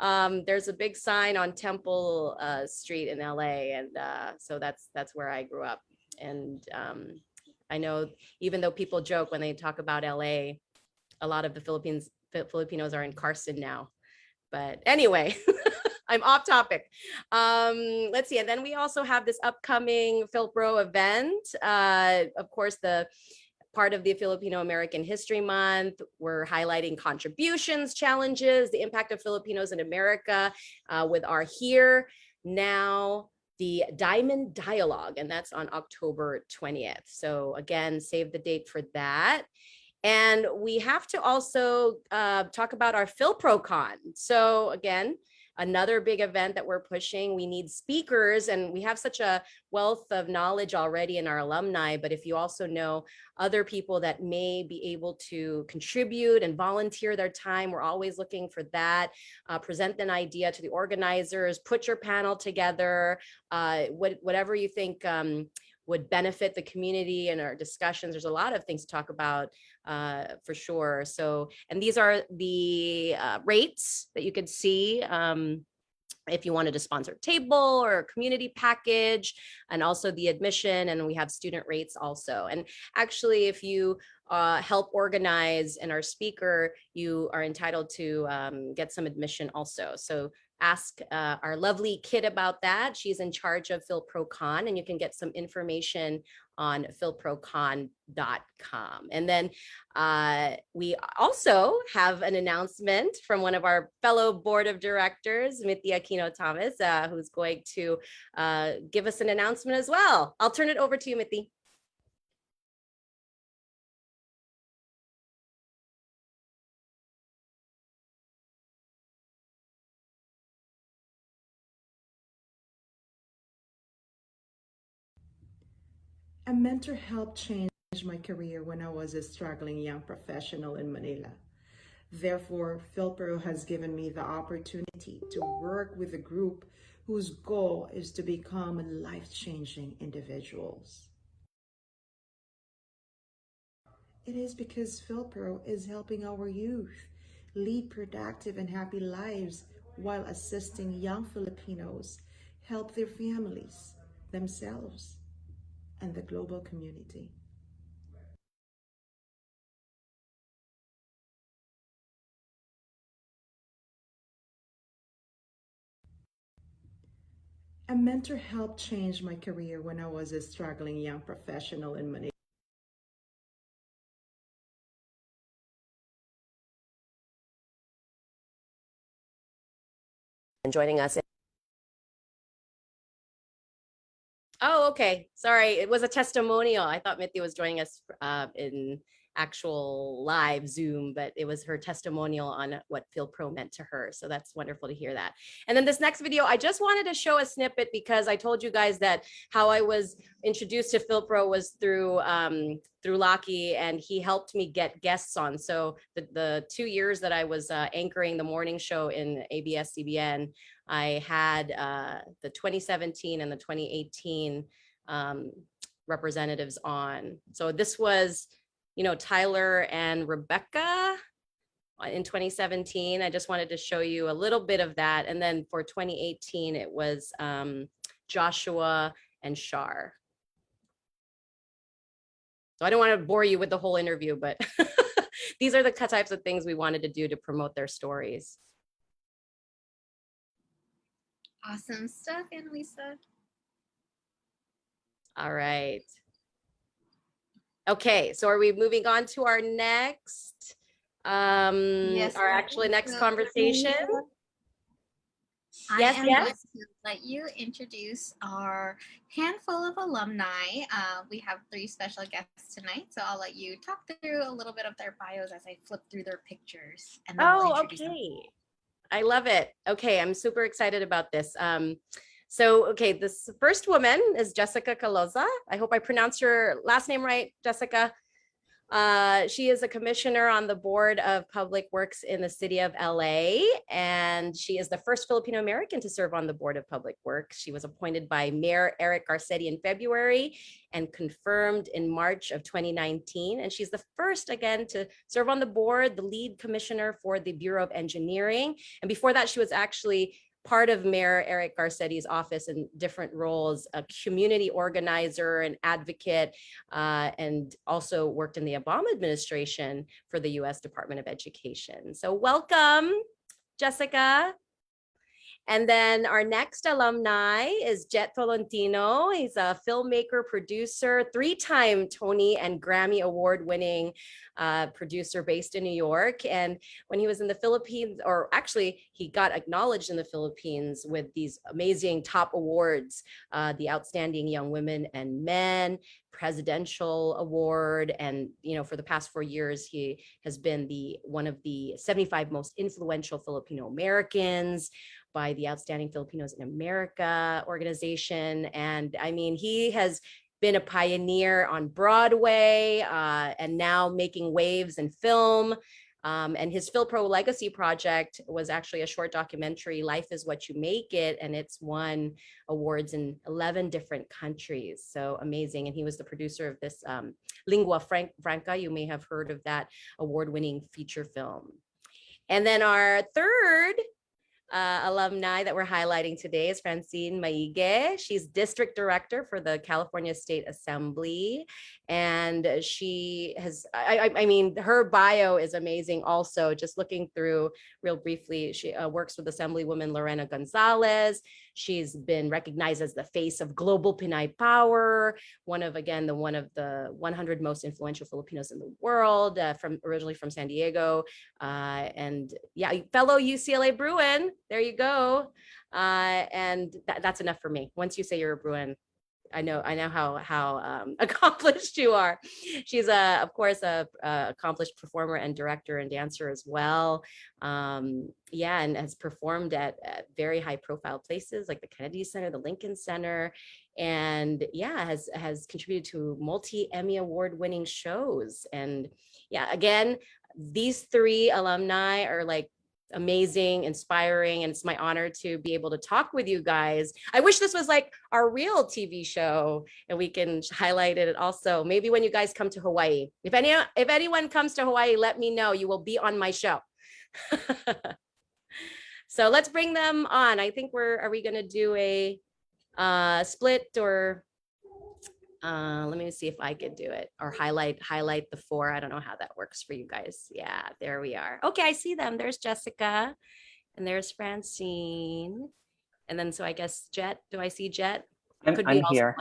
There's a big sign on Temple Street in LA, and so that's where I grew up. And I know, even though people joke when they talk about LA, a lot of the Filipinos are in Carson now. But anyway, I'm off topic. Let's see. And then we also have this upcoming FYLPRO event. Of course, the part of the Filipino American History Month. We're highlighting contributions, challenges, the impact of Filipinos in America with our Here, Now, the Diamond Dialogue, and that's on October 20th. So again, save the date for that. And we have to also talk about our FYLPRO Con. So again, another big event that we're pushing. We need speakers, and we have such a wealth of knowledge already in our alumni. But if you also know other people that may be able to contribute and volunteer their time, we're always looking for that. Present an idea to the organizers, put your panel together, whatever you think would benefit the community and our discussions. There's a lot of things to talk about for sure. So, and these are the rates that you could see if you wanted to sponsor a table or a community package, and also the admission, and we have student rates also. And actually, if you help organize and are speaker, you are entitled to get some admission also. So ask our lovely Kit about that. She's in charge of FYLPRO Con, and you can get some information on philprocon.com. And then we also have an announcement from one of our fellow board of directors, Mitty Aquino Thomas, who's going to give us an announcement as well. I'll turn it over to you, Mitty. A mentor helped change my career when I was a struggling young professional in Manila. Therefore, FYLPRO has given me the opportunity to work with a group whose goal is to become life-changing individuals. It is because FYLPRO is helping our youth lead productive and happy lives while assisting young Filipinos help their families, themselves, and the global community. A mentor helped change my career when I was a struggling young professional in Manila. And joining us. Oh, okay. Sorry, it was a testimonial. I thought Mithy was joining us in actual live Zoom, but it was her testimonial on what FYLPRO meant to her. So that's wonderful to hear that. And then this next video, I just wanted to show a snippet because I told you guys that how I was introduced to FYLPRO was through Laki, and he helped me get guests on. So the 2 years that I was anchoring the morning show in ABS-CBN, I had the 2017 and the 2018 representatives on. So this was, you know, Tyler and Rebecca in 2017. I just wanted to show you a little bit of that. And then for 2018, it was Joshua and Shar. So I don't want to bore you with the whole interview, but these are the types of things we wanted to do to promote their stories. Awesome stuff, Annalisa. All right. Okay, so are we moving on to our next, Yes, our actually next conversation? Yes, I am going yes. to let you introduce our handful of alumni. We have 3 special guests tonight, so I'll let you talk through a little bit of their bios as I flip through their pictures, and then we'll Oh, introduce them. okay. I love it. Okay, I'm super excited about this. So, okay, this first woman is Jessica Caloza. I hope I pronounced your last name right, Jessica. She is a commissioner on the board of public works in the city of LA, and she is the first Filipino American to serve on the board of public works. She was appointed by Mayor Eric Garcetti in February and confirmed in March of 2019. And she's the first, again, to serve on the board, the lead commissioner for the Bureau of Engineering. And before that, she was actually part of Mayor Eric Garcetti's office in different roles, a community organizer, an advocate, and also worked in the Obama administration for the US Department of Education. So welcome, Jessica. And then our next alumni is Jet Tolentino. He's a filmmaker, producer, 3-time Tony and Grammy award-winning producer based in New York. And when he was in the Philippines, or actually he got acknowledged in the Philippines with these amazing top awards, the Outstanding Young Women and Men Presidential Award. And, you know, for the past 4 years, he has been one of the 75 most influential Filipino Americans by the Outstanding Filipinos in America organization. And I mean, he has been a pioneer on Broadway and now making waves in film. And his FYLPRO Legacy project was actually a short documentary, Life is What You Make It, and it's won awards in 11 different countries. So amazing. And he was the producer of this Lingua Franca. You may have heard of that award-winning feature film. And then our third alumni that we're highlighting today is Francine Maige. She's district director for the California State Assembly. And she has, I mean, her bio is amazing also. Just looking through real briefly, she works with Assemblywoman Lorena Gonzalez. She's been recognized as the face of global Pinay power, one of the 100 most influential Filipinos in the world, originally from San Diego. And yeah, fellow UCLA Bruin, there you go. And that's enough for me. Once you say you're a Bruin, I know how accomplished you are. She's of course a accomplished performer and director and dancer as well. Yeah, and has performed at very high profile places like the Kennedy Center, the Lincoln Center, and yeah, has contributed to multi-Emmy award winning shows. And yeah, again, these 3 alumni are like amazing, inspiring, and it's my honor to be able to talk with you guys. I wish this was like our real TV show and we can highlight it also. Maybe when you guys come to Hawaii. If anyone comes to Hawaii, let me know. You will be on my show. So let's bring them on. I think are we gonna do a split, or let me see if I could do it, or highlight the 4. I don't know how that works for you guys. Yeah, there we are. Okay, I see them. There's Jessica and there's Francine. And then, so I guess Jet, do I see Jet? I'm here.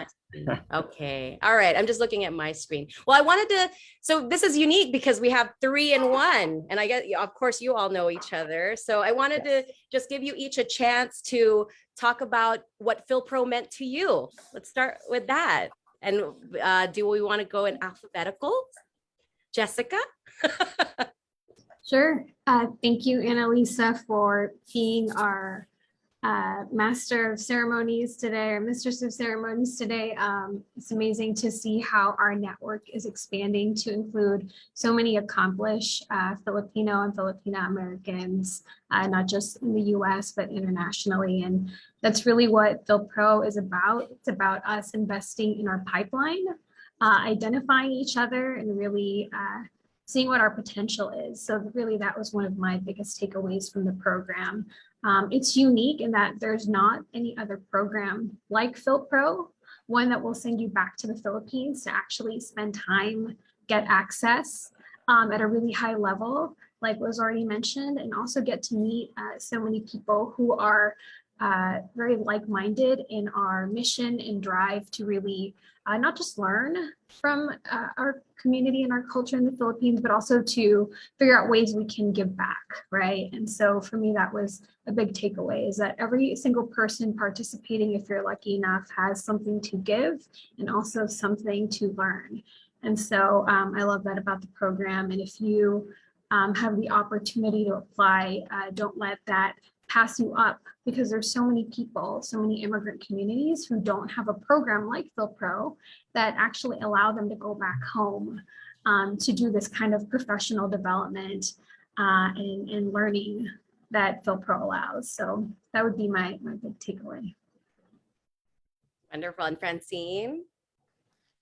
Okay. All right. I'm just looking at my screen. Well, I wanted to, so this is unique because we have 3 in 1, and I guess, of course, you all know each other. So I wanted to just give you each a chance to talk about what FYLPRO meant to you. Let's start with that. And do we want to go in alphabetical? Jessica? Sure. Thank you, Annalisa, for being our Master of Ceremonies today, or Mistress of Ceremonies today. It's amazing to see how our network is expanding to include so many accomplished Filipino and Filipina Americans, not just in the US, but internationally. And that's really what FYLPRO is about. It's about us investing in our pipeline, identifying each other, and really seeing what our potential is. So really, that was one of my biggest takeaways from the program. It's unique in that there's not any other program like FYLPRO, one that will send you back to the Philippines to actually spend time, get access at a really high level, like was already mentioned, and also get to meet so many people who are very like-minded in our mission and drive to really not just learn from our community and our culture in the Philippines, but also to figure out ways we can give back, right? And so for me, that was a big takeaway, is that every single person participating, if you're lucky enough, has something to give and also something to learn. And so I love that about the program. And if you have the opportunity to apply, don't let that pass you up, because there's so many people, so many immigrant communities who don't have a program like FYLPRO that actually allow them to go back home to do this kind of professional development and learning that FYLPRO allows. So that would be my big takeaway. Wonderful. And Francine?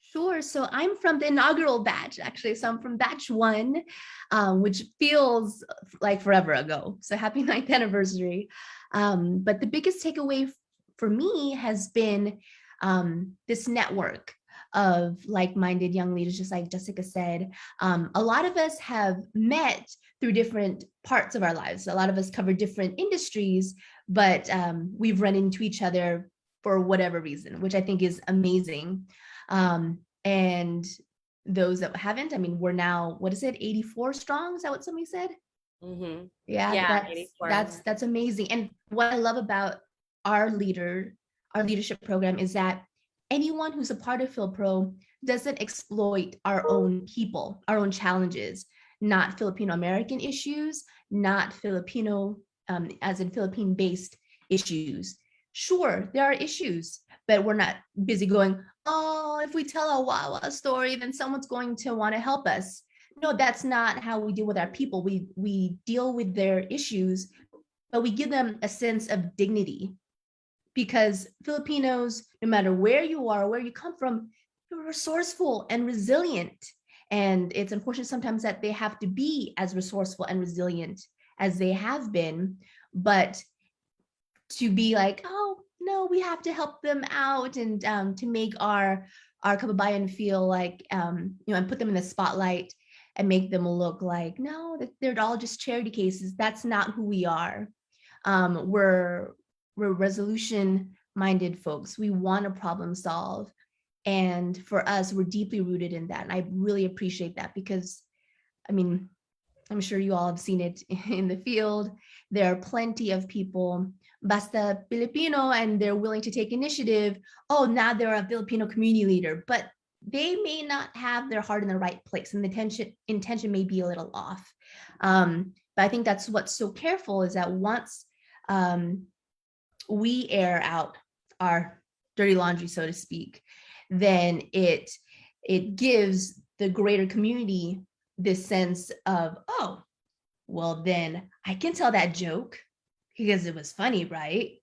Sure. So I'm from the inaugural batch, actually. So I'm from batch 1, which feels like forever ago. So happy 9th anniversary. But the biggest takeaway for me has been this network of like-minded young leaders, just like Jessica said. A lot of us have met through different parts of our lives. A lot of us cover different industries, but we've run into each other for whatever reason, which I think is amazing. And those that haven't, I mean, we're now, what is it, 84 strong? Is that what somebody said? Mm-hmm. Yeah, 84. that's amazing. And what I love about our leadership program is that anyone who's a part of FYLPRO doesn't exploit our own people, our own challenges, not Filipino American issues, not Filipino, as in Philippine-based issues. Sure, there are issues, but we're not busy going, oh, if we tell a Wawa story, then someone's going to want to help us. No, that's not how we deal with our people. We deal with their issues, but we give them a sense of dignity, because Filipinos, no matter where you are, where you come from, you're resourceful and resilient. And it's unfortunate sometimes that they have to be as resourceful and resilient as they have been, but to be like, oh, no, we have to help them out, and to make our kababayan feel like, and put them in the spotlight and make them look like, no, that they're all just charity cases. That's not who we are. We're resolution-minded folks. We want to problem solve. And for us, we're deeply rooted in that. And I really appreciate that, because, I mean, I'm sure you all have seen it in the field. There are plenty of people, basta Filipino, and they're willing to take initiative. Oh, now they're a Filipino community leader, but they may not have their heart in the right place, and the intention may be a little off. But I think that's what's so careful, is that once we air out our dirty laundry, so to speak, then it gives the greater community this sense of, oh, well, then I can tell that joke because it was funny, right?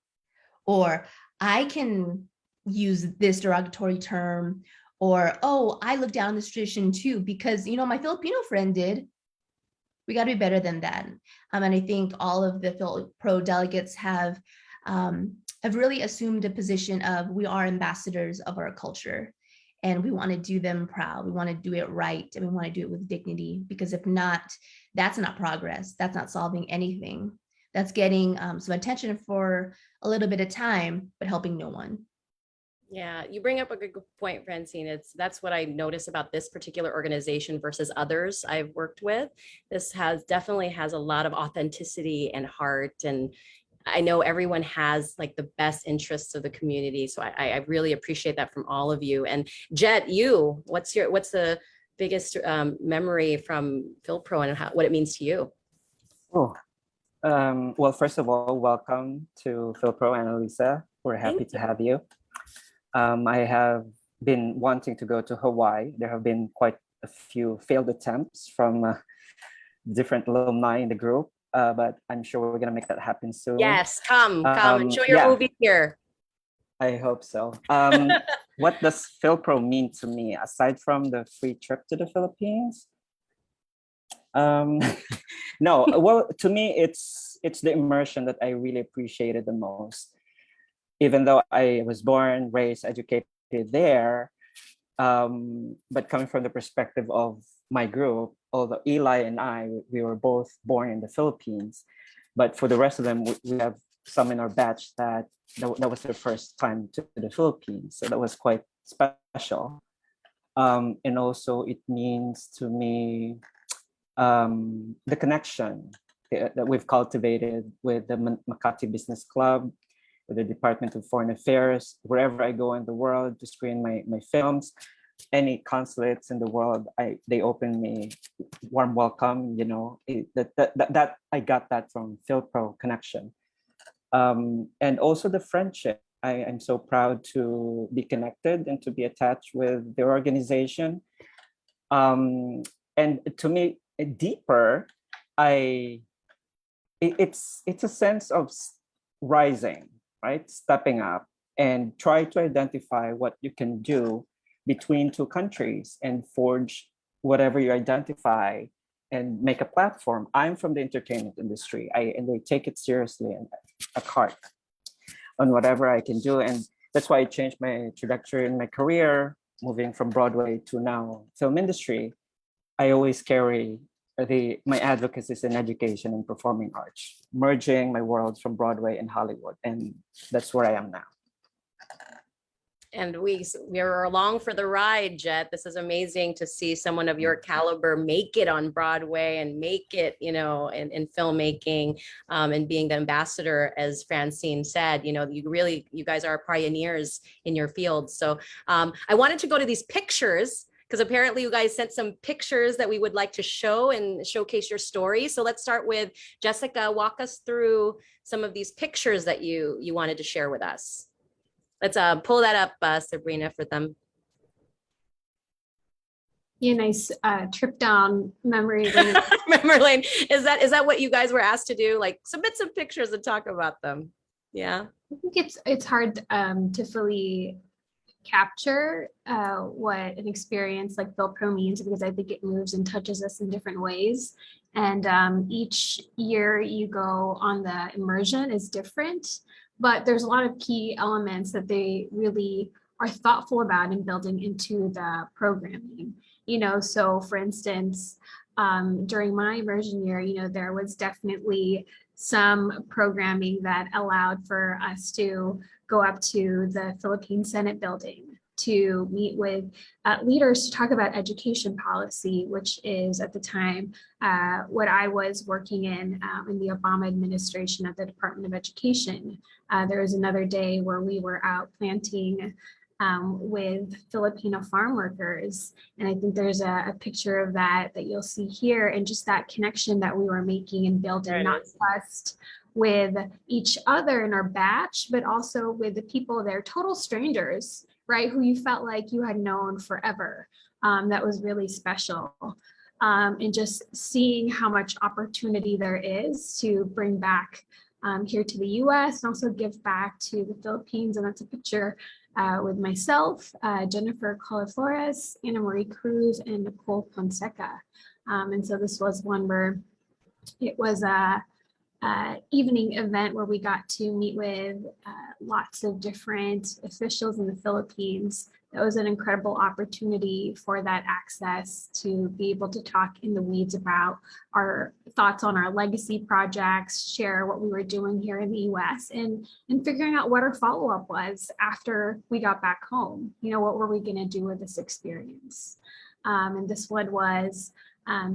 Or I can use this derogatory term, or, oh, I look down this tradition too, because, my Filipino friend did. We got to be better than that. And I think all of the FYLPRO delegates have really assumed a position of, we are ambassadors of our culture, and we want to do them proud. We want to do it right, and we want to do it with dignity, because if not, that's not progress. That's not solving anything. That's getting some attention for a little bit of time, but helping no one. Yeah, you bring up a good point, Francine. That's what I notice about this particular organization versus others I've worked with. This definitely has a lot of authenticity and heart, and I know everyone has like the best interests of the community. So I really appreciate that from all of you. And Jet, what's the biggest memory from FYLPRO and what it means to you? Oh, well, first of all, welcome to FYLPRO, Annalisa. We're happy to have you. I have been wanting to go to Hawaii. There have been quite a few failed attempts from different alumni in the group, but I'm sure we're going to make that happen soon. Yes, come and show your movie here. I hope so. What does FYLPRO mean to me, aside from the free trip to the Philippines? No, well, to me, it's the immersion that I really appreciated the most. Even though I was born, raised, educated there, but coming from the perspective of my group, although Eli and I, we were both born in the Philippines, but for the rest of them, we have some in our batch that was their first time to the Philippines. So that was quite special. And also it means to me the connection that we've cultivated with the Makati Business Club, with the Department of Foreign Affairs, wherever I go in the world to screen my films, any consulates in the world, they open me warm welcome. You know, that I got that from FYLPRO connection, and also the friendship. I'm so proud to be connected and to be attached with the organization. And to me, deeper, it's a sense of rising, right? Stepping up and try to identify what you can do between two countries and forge whatever you identify and make a platform. I'm from the entertainment industry, and they take it seriously and at heart on whatever I can do. And that's why I changed my trajectory in my career, moving from Broadway to now film industry. I always carry my advocacies in education and performing arts, merging my worlds from Broadway and Hollywood. And that's where I am now. And we're along for the ride, Jet. This is amazing to see someone of your caliber make it on Broadway and make it, you know, in filmmaking, and being the ambassador, as Francine said. You know, you guys are pioneers in your field. So I wanted to go to these pictures, because apparently you guys sent some pictures that we would like to show and showcase your story. So let's start with Jessica. Walk us through some of these pictures that you wanted to share with us. Let's pull that up, Sabrina, for them. Yeah, nice trip down memory lane. Memory lane. Is that what you guys were asked to do? Like submit some pictures and talk about them. Yeah. I think it's hard to fully capture what an experience like FYLPRO means, because I think it moves and touches us in different ways. And each year you go on the immersion is different, but there's a lot of key elements that they really are thoughtful about in building into the programming. You know, so for instance, during my immersion year, you know, there was definitely some programming that allowed for us to go up to the Philippine Senate building to meet with leaders to talk about education policy, which is at the time what I was working in the Obama administration at the Department of Education. There was another day where we were out planting with Filipino farm workers. And I think there's a picture of that you'll see here, and just that connection that we were making and building, not just with each other in our batch, but also with the people there, total strangers, right? Who you felt like you had known forever. That was really special. And just seeing how much opportunity there is to bring back here to the US and also give back to the Philippines. And that's a picture with myself, Jennifer Colaflores, Ana Marie Cruz, and Nicole Fonseca. And so this was one where it was a evening event where we got to meet with lots of different officials in the Philippines. That was an incredible opportunity for that access to be able to talk in the weeds about our thoughts on our legacy projects, share what we were doing here in the US, and figuring out what our follow-up was after we got back home. You know, what were we going to do with this experience? And this one was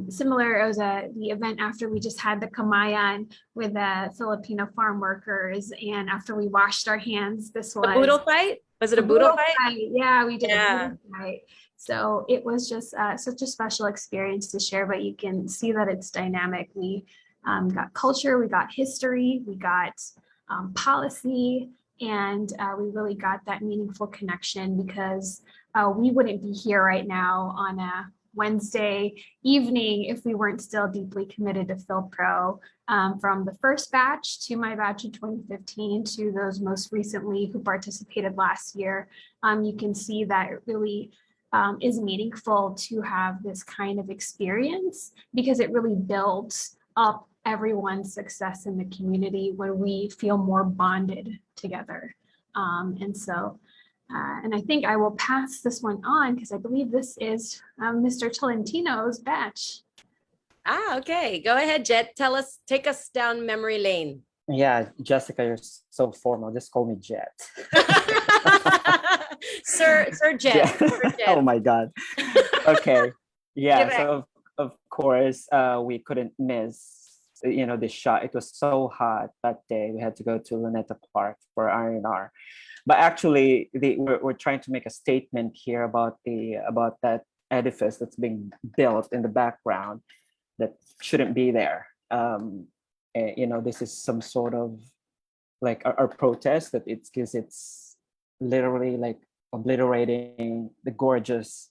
similar. It was the event after we just had the kamayan with the Filipino farm workers, and after we washed our hands, this was a boodle fight. Was it a boodle fight? Yeah, we did a boodle fight. So it was just such a special experience to share, but you can see that it's dynamic. We got culture, we got history, we got policy, and we really got that meaningful connection, because we wouldn't be here right now on a Wednesday evening if we weren't still deeply committed to FYLPRO. From the first batch to my batch in 2015 to those most recently who participated last year, you can see that it really is meaningful to have this kind of experience, because it really builds up everyone's success in the community when we feel more bonded together. And I think I will pass this one on because I believe this is Mr. Tolentino's batch. Okay. Go ahead, Jet. Take us down memory lane. Yeah, Jessica, you're so formal. Just call me Jet. Sir Jet. Jet. Sir Jet. Oh my God. Okay. Yeah. Direct. So of course, we couldn't miss, the shot. It was so hot that day. We had to go to Luneta Park for R&R. But actually, we're trying to make a statement here about that edifice that's being built in the background that shouldn't be there. This is some sort of like our protest that it's because it's literally like obliterating the gorgeous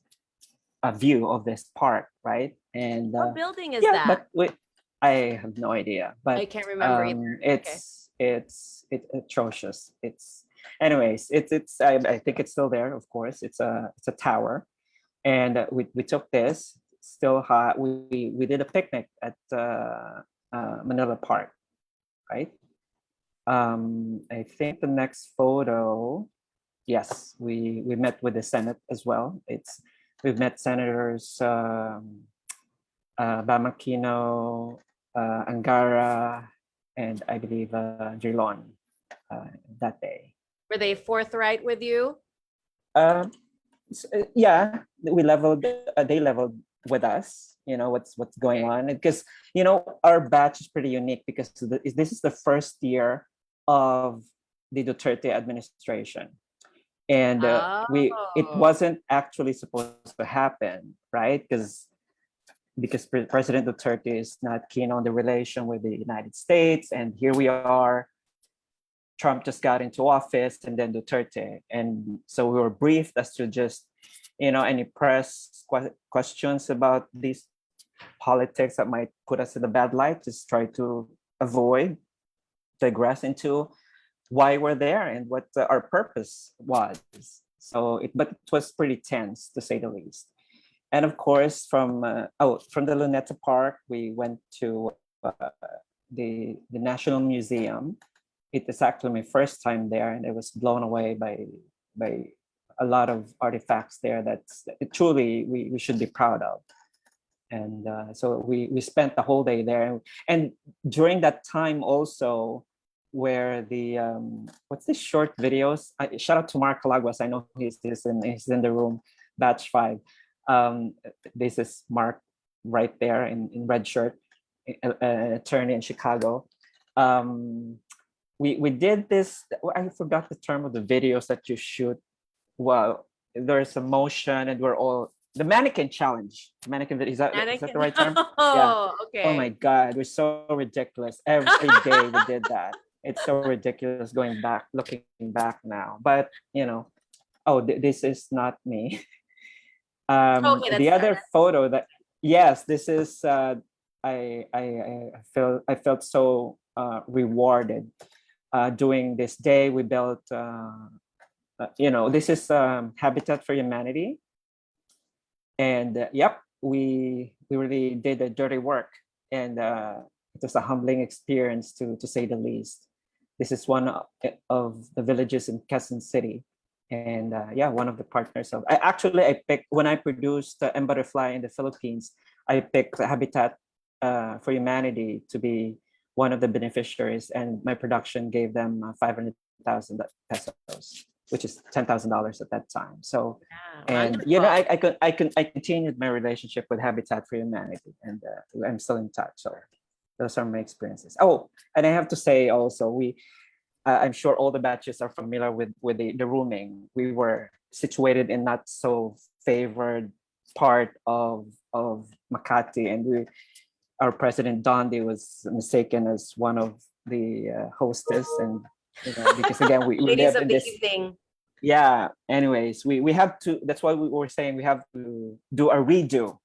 view of this park, right? And What building is yeah, that? but I have no idea. But I can't remember either. It's atrocious. It's I think it's still there. Of course, it's a tower, and we took this still hot. We did a picnic at Manila Park, right? I think the next photo, yes, we met with the Senate as well. We've met Senators Bamakino, Angara, and I believe Drilon that day. Were they forthright with you? Yeah, we leveled. They leveled with us. What's going on, because our batch is pretty unique because this is the first year of the Duterte administration, and it wasn't actually supposed to happen, right? Because President Duterte is not keen on the relation with the United States, and here we are. Trump just got into office, and then Duterte, and so we were briefed as to just, any press questions about these politics that might put us in a bad light. Just try to digress into why we're there and what our purpose was. But it was pretty tense, to say the least. And of course, from the Luneta Park, we went to the National Museum. It is actually my first time there, and I was blown away by a lot of artifacts there that truly we should be proud of. And so we spent the whole day there, and during that time also, where the what's the short videos? Shout out to Mark Calaguas. I know he's in the room, batch 5. This is Mark right there in red shirt, an attorney in Chicago. We did this. I forgot the term of the videos that you shoot. Well, there's a motion, and we're all the mannequin challenge. Mannequin video. Is that the right term? Oh, okay. Oh my God, we're so ridiculous. Every day we did that. It's so ridiculous looking back now. But this is not me. The other photo this is I felt so rewarded doing this day. We built this is Habitat for Humanity, and we really did the dirty work, and it was a humbling experience to say the least. This is one of the villages in Quezon City, and one of the partners of. I picked when I produced M Butterfly in the Philippines. I picked Habitat for Humanity to be one of the beneficiaries, and my production gave them 500,000 pesos, which is $10,000 at that time. So, and I continued my relationship with Habitat for Humanity, and I'm still in touch. So those are my experiences. Oh, and I have to say also, I'm sure all the batches are familiar with the rooming. We were situated in not so favored part of Makati, and our president Dondi was mistaken as one of the hostess, and because again we ladies live of in the this. evening. Yeah. Anyways, we have to. That's why we were saying we have to do a redo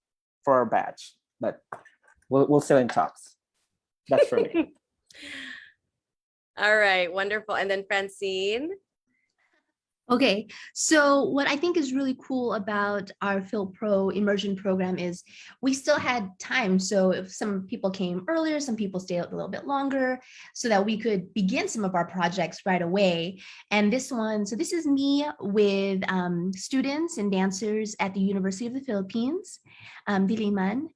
for our batch, but we'll still in talks. That's for me. All right, wonderful. And then Francine. Okay, so what I think is really cool about our FYLPRO immersion program is we still had time. So if some people came earlier, some people stayed a little bit longer so that we could begin some of our projects right away. And this is me with students and dancers at the University of the Philippines, Diliman.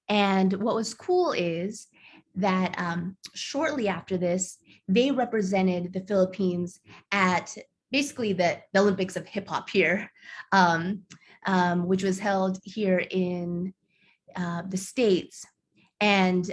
And what was cool is that shortly after this, they represented the Philippines at basically the Olympics of hip hop here, which was held here in the States. And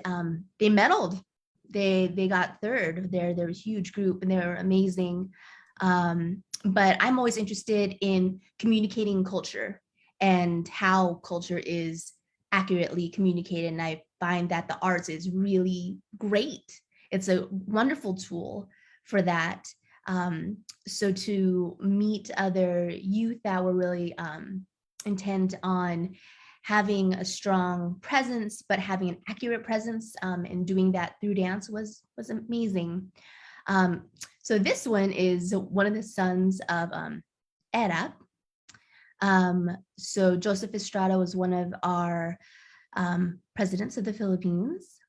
they medaled. They got third. They're a huge group and they're amazing. But I'm always interested in communicating culture and how culture is accurately communicated. And I find that the arts is really great. It's a wonderful tool for that. So to meet other youth that were really intent on having a strong presence, but having an accurate presence, and doing that through dance was amazing. So this one is one of the sons of Era. So Joseph Estrada was one of our presidents of the Philippines.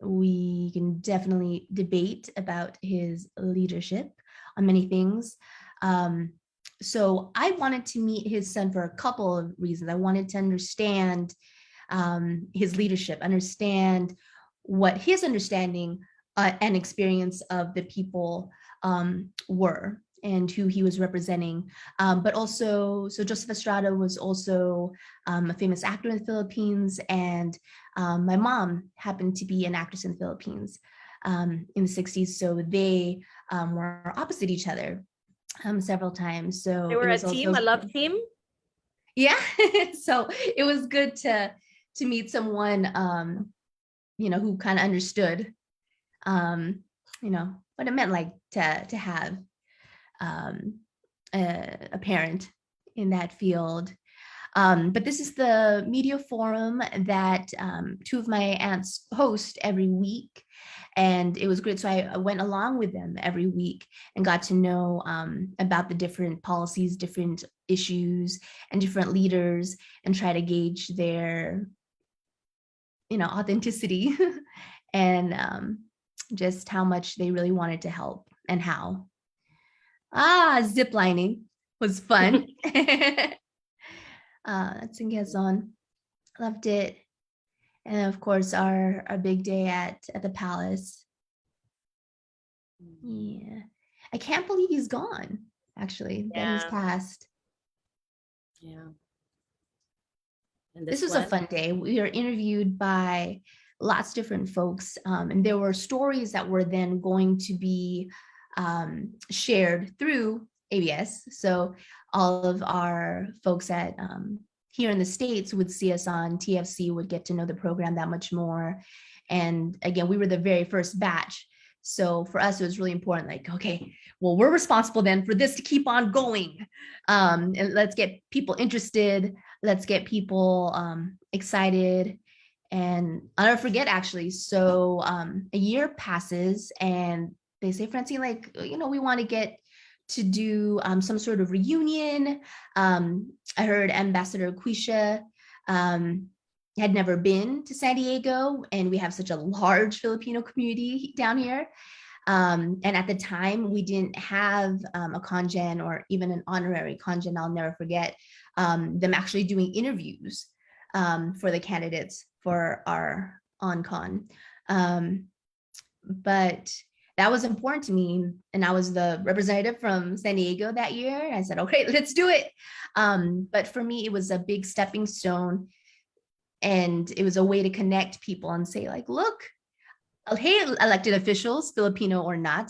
We can definitely debate about his leadership on many things. So I wanted to meet his son for a couple of reasons. I wanted to understand his leadership, understand what his understanding and experience of the people were and who he was representing. But also, so Joseph Estrada was also a famous actor in the Philippines, and my mom happened to be an actress in the Philippines in the 60s. So they were opposite each other several times. So They were it a was team, also, a love team. yeah. So it was good to meet someone, you know, who kind of understood, you know, what it meant like to have a parent in that field. But this is the media forum that two of my aunts host every week. And it was great. So I went along with them every week and got to know about the different policies, different issues, and different leaders, and try to gauge their, you know, authenticity and just how much they really wanted to help and how. Ziplining was fun. That's in Quezon. Loved it. And of course, our big day at the palace. Yeah. I can't believe he's gone, actually, that he's Yeah. passed. Yeah. And This was a one? fun day. We were interviewed by lots of different folks, and there were stories that were then going to be shared through ABS. So all of our folks at here in the States would see us on TFC, would get to know the program that much more. And again, we were the very first batch. So for us, it was really important, like, okay, well, we're responsible then for this to keep on going. And let's get people interested. Let's get people excited. And I'll never forget, actually. So a year passes and they say, Francine, like, you know, we want to get to do some sort of reunion. I heard Ambassador Quisha had never been to San Diego, and we have such a large Filipino community down here. And at the time, we didn't have a congen or even an honorary congen. I'll never forget them actually doing interviews for the candidates for our on-con. But that was important to me. And I was the representative from San Diego that year. I said, okay, let's do it. But for me, it was a big stepping stone. And it was a way to connect people and say, like, look, hey, elected officials, Filipino or not.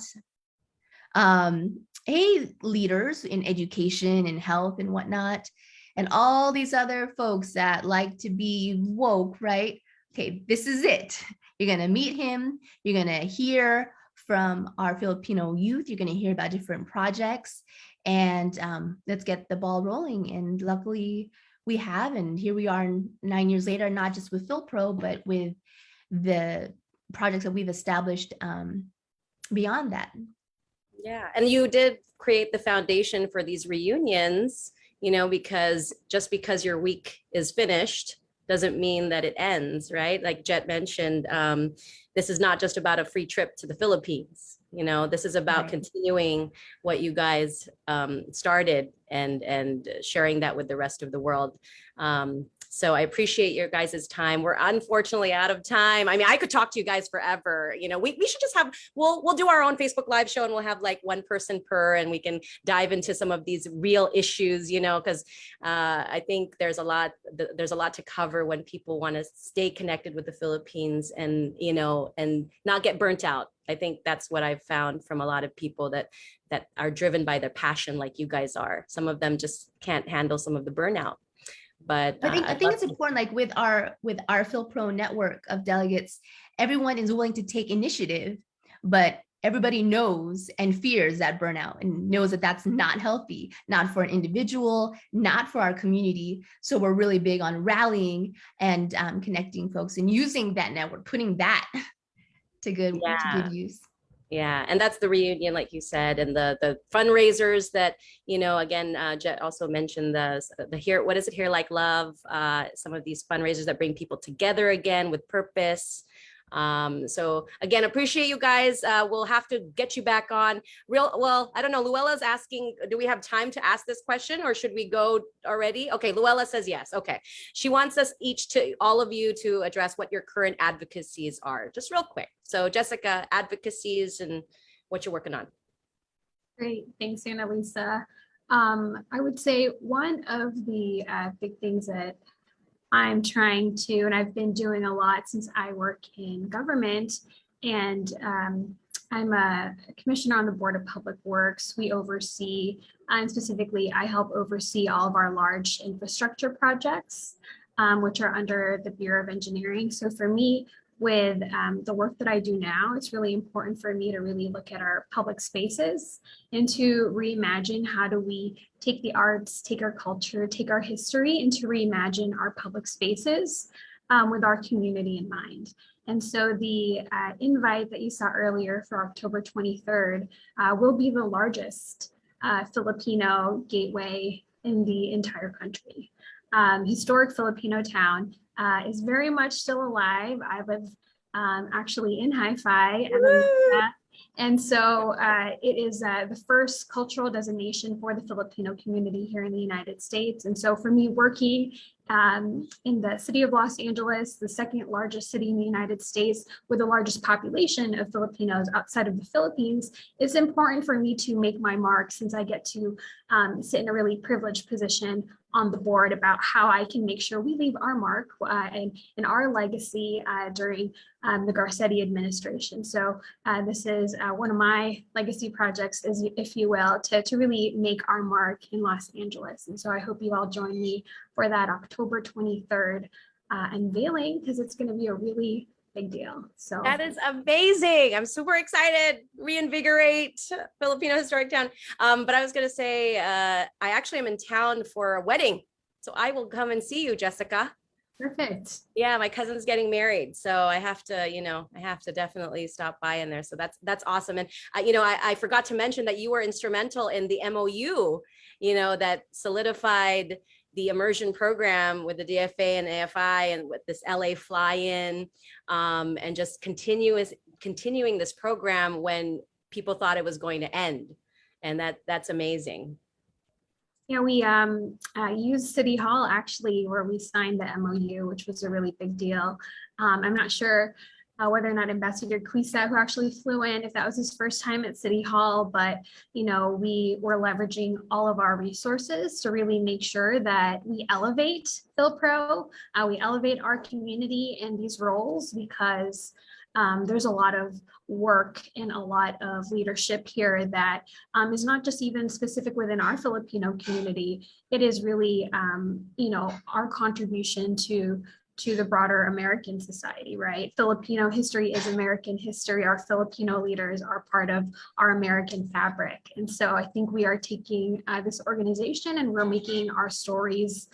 Hey, leaders in education and health and whatnot. And all these other folks that like to be woke, right? Okay, this is it. You're going to meet him. You're going to hear from our Filipino youth. You're going to hear about different projects. And let's get the ball rolling. And luckily, we have. And here we are 9 years later, not just with FYLPRO, but with the projects that we've established beyond that. Yeah, and you did create the foundation for these reunions, you know, because just because your week is finished doesn't mean that it ends, right? Like Jet mentioned, this is not just about a free trip to the Philippines. You know, this is about continuing what you guys started and sharing that with the rest of the world. So I appreciate your guys' time. We're unfortunately out of time. I mean, I could talk to you guys forever. You know, we should just have, we'll do our own Facebook Live show, and we'll have like one person per, and we can dive into some of these real issues, you know, because I think there's a lot to cover when people want to stay connected with the Philippines and, you know, and not get burnt out. I think that's what I've found from a lot of people that are driven by their passion, like you guys are. Some of them just can't handle some of the burnout. But I think it's important, like with our FYLPRO network of delegates, everyone is willing to take initiative, but everybody knows and fears that burnout and knows that that's not healthy, not for an individual, not for our community. So we're really big on rallying and connecting folks and using that network, putting that to good use. Yeah, and that's the reunion, like you said, and the fundraisers that, you know, again, Jet also mentioned the Here, what is it, Here Like Love, some of these fundraisers that bring people together again with purpose. So again, appreciate you guys. We'll have to get you back on. Well, I don't know, Luella's asking, do we have time to ask this question, or should we go already? Okay, Luella says yes. Okay, she wants us all of you to address what your current advocacies are, just real quick. So Jessica, advocacies and what you're working on. Great, thanks, Annalisa. I would say one of the big things that I'm trying to, and I've been doing a lot since I work in government, and I'm a commissioner on the Board of Public Works. We oversee, and specifically, I help oversee all of our large infrastructure projects, which are under the Bureau of Engineering. So for me, with the work that I do now, it's really important for me to really look at our public spaces and to reimagine how do we take the arts, take our culture, take our history, and to reimagine our public spaces with our community in mind. And so the invite that you saw earlier for October 23rd will be the largest Filipino gateway in the entire country. Historic Filipino town is very much still alive. I live actually in Hi-Fi, and so it is the first cultural designation for the Filipino community here in the United States. And so for me, working in the city of Los Angeles, the second largest city in the United States with the largest population of Filipinos outside of the Philippines, it's important for me to make my mark, since I get to sit in a really privileged position on the board, about how I can make sure we leave our mark and our legacy during the Garcetti administration. So this is one of my legacy projects, if you will, to really make our mark in Los Angeles. And so I hope you all join me for that October 23rd unveiling, because it's going to be a really big deal. So that is amazing. I'm super excited. Reinvigorate Filipino historic town. But I was going to say, I actually am in town for a wedding, so I will come and see you, Jessica. Perfect. Yeah, my cousin's getting married, so I have to definitely stop by in there. So that's awesome. And I forgot to mention that you were instrumental in the MOU, that solidified the immersion program with the DFA and AFI, and with this LA fly-in, and just continuing this program when people thought it was going to end. And that's amazing. Yeah, we used City Hall actually, where we signed the MOU, which was a really big deal. I'm not sure whether or not Ambassador Quisa, who actually flew in, if that was his first time at City Hall, but we were leveraging all of our resources to really make sure that we elevate FYLPRO, we elevate our community in these roles, because there's a lot of work and a lot of leadership here that is not just even specific within our Filipino community. It is really, our contribution to the broader American society, right? Filipino history is American history. Our Filipino leaders are part of our American fabric. And so I think we are taking this organization and we're making our stories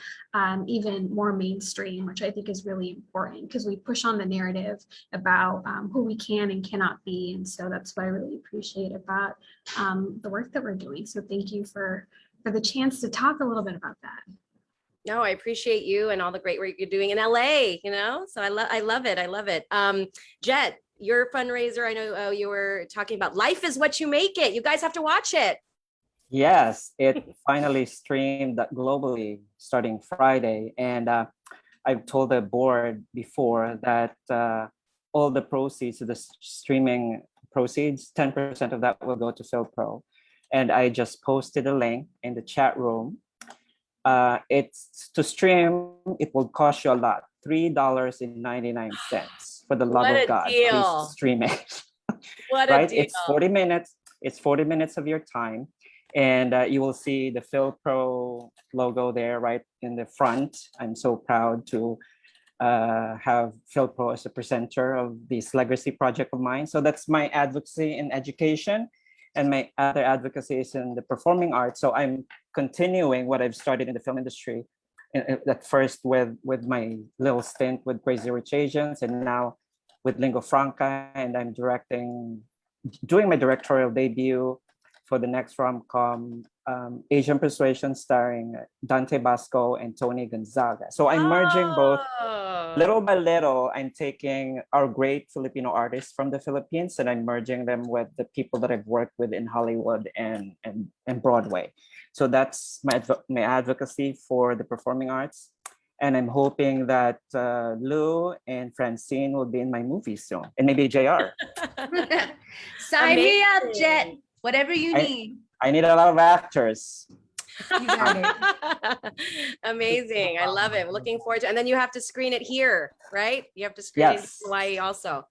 even more mainstream, which I think is really important, because we push on the narrative about who we can and cannot be. And so that's what I really appreciate about the work that we're doing. So thank you for the chance to talk a little bit about that. No, I appreciate you and all the great work you're doing in LA, so I love it. I love it. Jet, your fundraiser, I know you were talking about Life is What You Make It. You guys have to watch it. Yes, it finally streamed globally starting Friday. And I've told the board before that all the proceeds of the streaming proceeds, 10% of that will go to FYLPRO. And I just posted a link in the chat room. It's to stream, it will cost you a lot, $3.99. For the love What of a God, please deal. stream it. What a Right? deal. It's 40 minutes. It's 40 minutes of your time. And you will see the FYLPRO logo there right in the front. I'm so proud to have FYLPRO as a presenter of this legacy project of mine. So that's my advocacy in education, and my other advocacy is in the performing arts. So I'm continuing what I've started in the film industry. At first with my little stint with Crazy Rich Asians, and now with Lingua Franca, and I'm doing my directorial debut for the next rom-com, Asian Persuasion, starring Dante Basco and Tony Gonzaga. So I'm merging both. Little by little, I'm taking our great Filipino artists from the Philippines and I'm merging them with the people that I've worked with in Hollywood and Broadway. So that's my advocacy for the performing arts. And I'm hoping that Lou and Francine will be in my movie soon, and maybe JR. Sign me up, Jet. Whatever you need. I need a lot of actors. You got it. Amazing. I love it. We're looking forward to, and then you have to screen it here, right? You have to screen it in Hawaii also.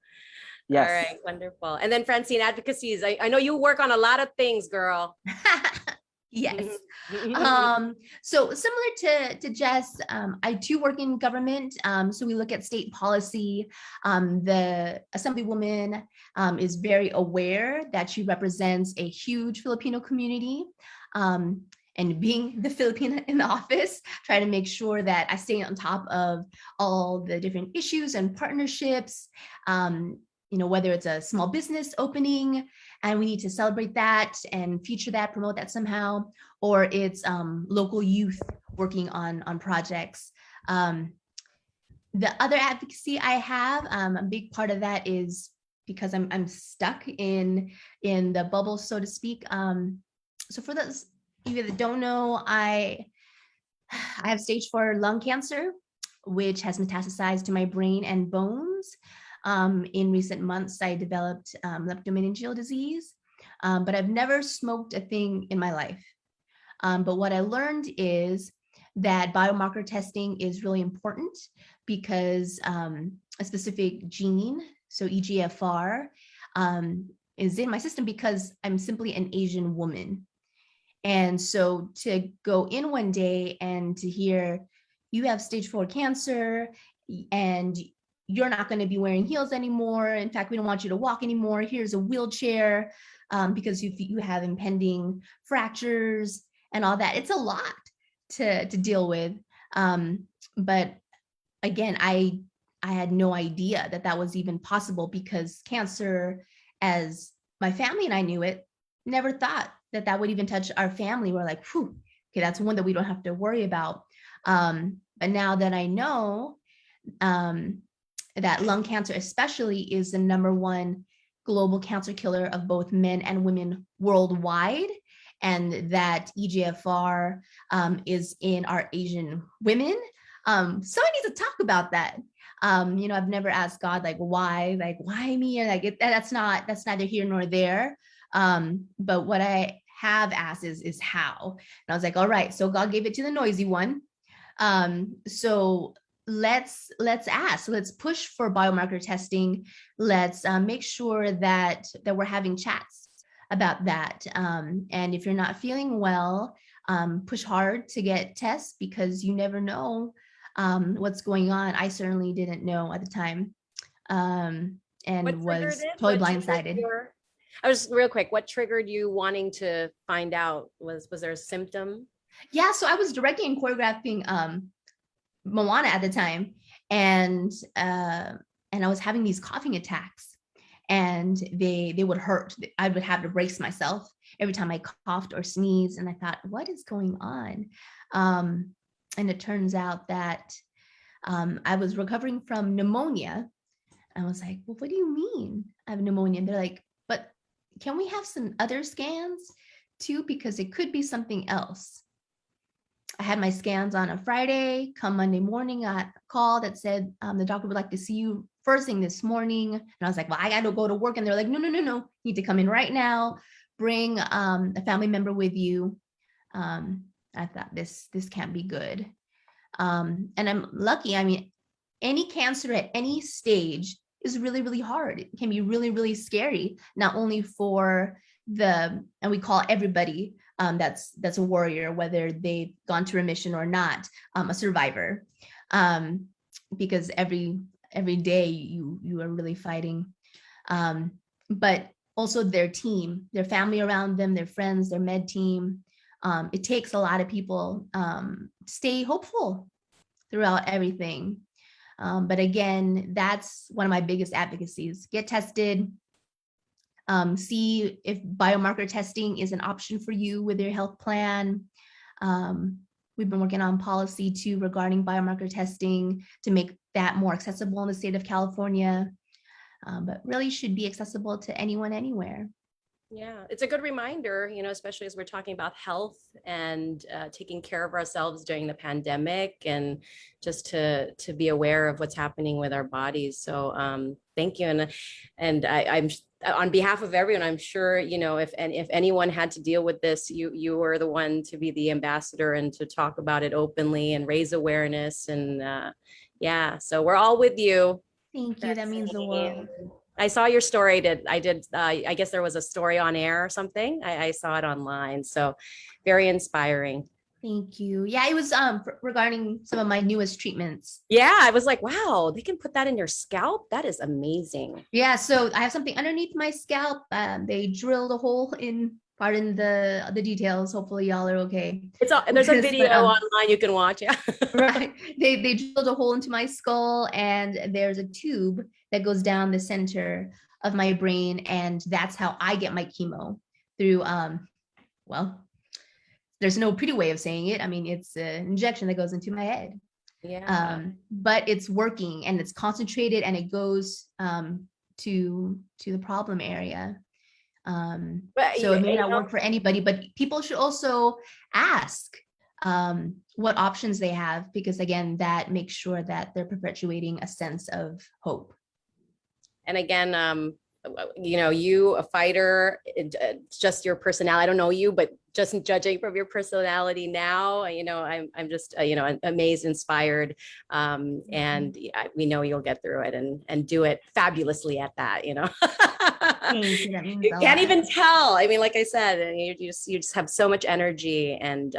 Yes. All right, wonderful. And then Francine, advocacies. I know you work on a lot of things, girl. Yes. So similar to Jess, I too work in government. So we look at state policy. The Assemblywoman is very aware that she represents a huge Filipino community. And being the Filipina in the office, try to make sure that I stay on top of all the different issues and partnerships, whether it's a small business opening and we need to celebrate that and feature that, promote that somehow, or it's local youth working on projects. The other advocacy I have, a big part of that is because I'm stuck in the bubble, so to speak. So for those of you that don't know, I have stage 4 lung cancer, which has metastasized to my brain and bones. In recent months, I developed leptomeningeal disease, but I've never smoked a thing in my life. But what I learned is that biomarker testing is really important because a specific gene, so EGFR, is in my system because I'm simply an Asian woman. And so to go in one day and to hear you have stage 4 cancer and you're not going to be wearing heels anymore. In fact, we don't want you to walk anymore. Here's a wheelchair because you have impending fractures and all that. It's a lot to deal with. But again, I had no idea that was even possible because cancer, as my family and I knew it, never thought that would even touch our family. We're like, whew, okay, that's one that we don't have to worry about. But now that I know that lung cancer especially is the #1 global cancer killer of both men and women worldwide, and that EGFR is in our Asian women. So I need to talk about that. I've never asked God, why me? Or that's neither here nor there. But what I have asked is how. And I was like, all right, so God gave it to the noisy one. So let's ask, let's push for biomarker testing. Let's make sure that we're having chats about that. And if you're not feeling well, push hard to get tests because you never know what's going on. I certainly didn't know at the time, and was totally blindsided. I was real quick. What triggered you wanting to find out? Was there a symptom? Yeah, so I was directing and choreographing Moana at the time, and I was having these coughing attacks, and they would hurt. I would have to brace myself every time I coughed or sneezed, and I thought, what is going on? And it turns out that I was recovering from pneumonia. I was like, well, what do you mean I have pneumonia? And they're like, but can we have some other scans too, because it could be something else. I had my scans on a Friday. Come Monday morning, I got a call that said the doctor would like to see you first thing this morning. And I was like, well, I got to go to work. And they're like, no, you need to come in right now. Bring a family member with you. I thought this can't be good. And I'm lucky. I mean, any cancer at any stage is really, really hard. It can be really, really scary, not only for and we call everybody that's a warrior, whether they've gone to remission or not, a survivor, because every day you are really fighting, but also their team, their family around them, their friends, their med team. It takes a lot of people stay hopeful throughout everything. But again, that's one of my biggest advocacies. Get tested. See if biomarker testing is an option for you with your health plan. We've been working on policy too regarding biomarker testing to make that more accessible in the state of California, but really should be accessible to anyone, anywhere. Yeah, it's a good reminder, especially as we're talking about health and taking care of ourselves during the pandemic, and just to be aware of what's happening with our bodies. So thank you. And I'm on behalf of everyone, I'm sure, if anyone had to deal with this, you were the one to be the ambassador and to talk about it openly and raise awareness. And yeah, so we're all with you. Thank you. That means the world. I saw your story. I guess there was a story on air or something. I saw it online. So very inspiring. Thank you. Yeah, it was regarding some of my newest treatments. Yeah, I was like, wow, they can put that in your scalp. That is amazing. Yeah, so I have something underneath my scalp. They drilled a hole in, pardon the details. Hopefully y'all are okay. There's a video online you can watch. Yeah. Right. They drilled a hole into my skull, and there's a tube that goes down the center of my brain, and that's how I get my chemo through. Well, there's no pretty way of saying it. I mean, it's an injection that goes into my head. Yeah. But it's working, and it's concentrated, and it goes to the problem area. So it may not work for anybody, but people should also ask what options they have, because again, that makes sure that they're perpetuating a sense of hope. And again, you, a fighter, it's just your personality. I don't know you, but just judging from your personality now, I'm just, amazed, inspired. And we know you'll get through it and do it fabulously at that, You can't even tell. I mean, like I said, you just have so much energy and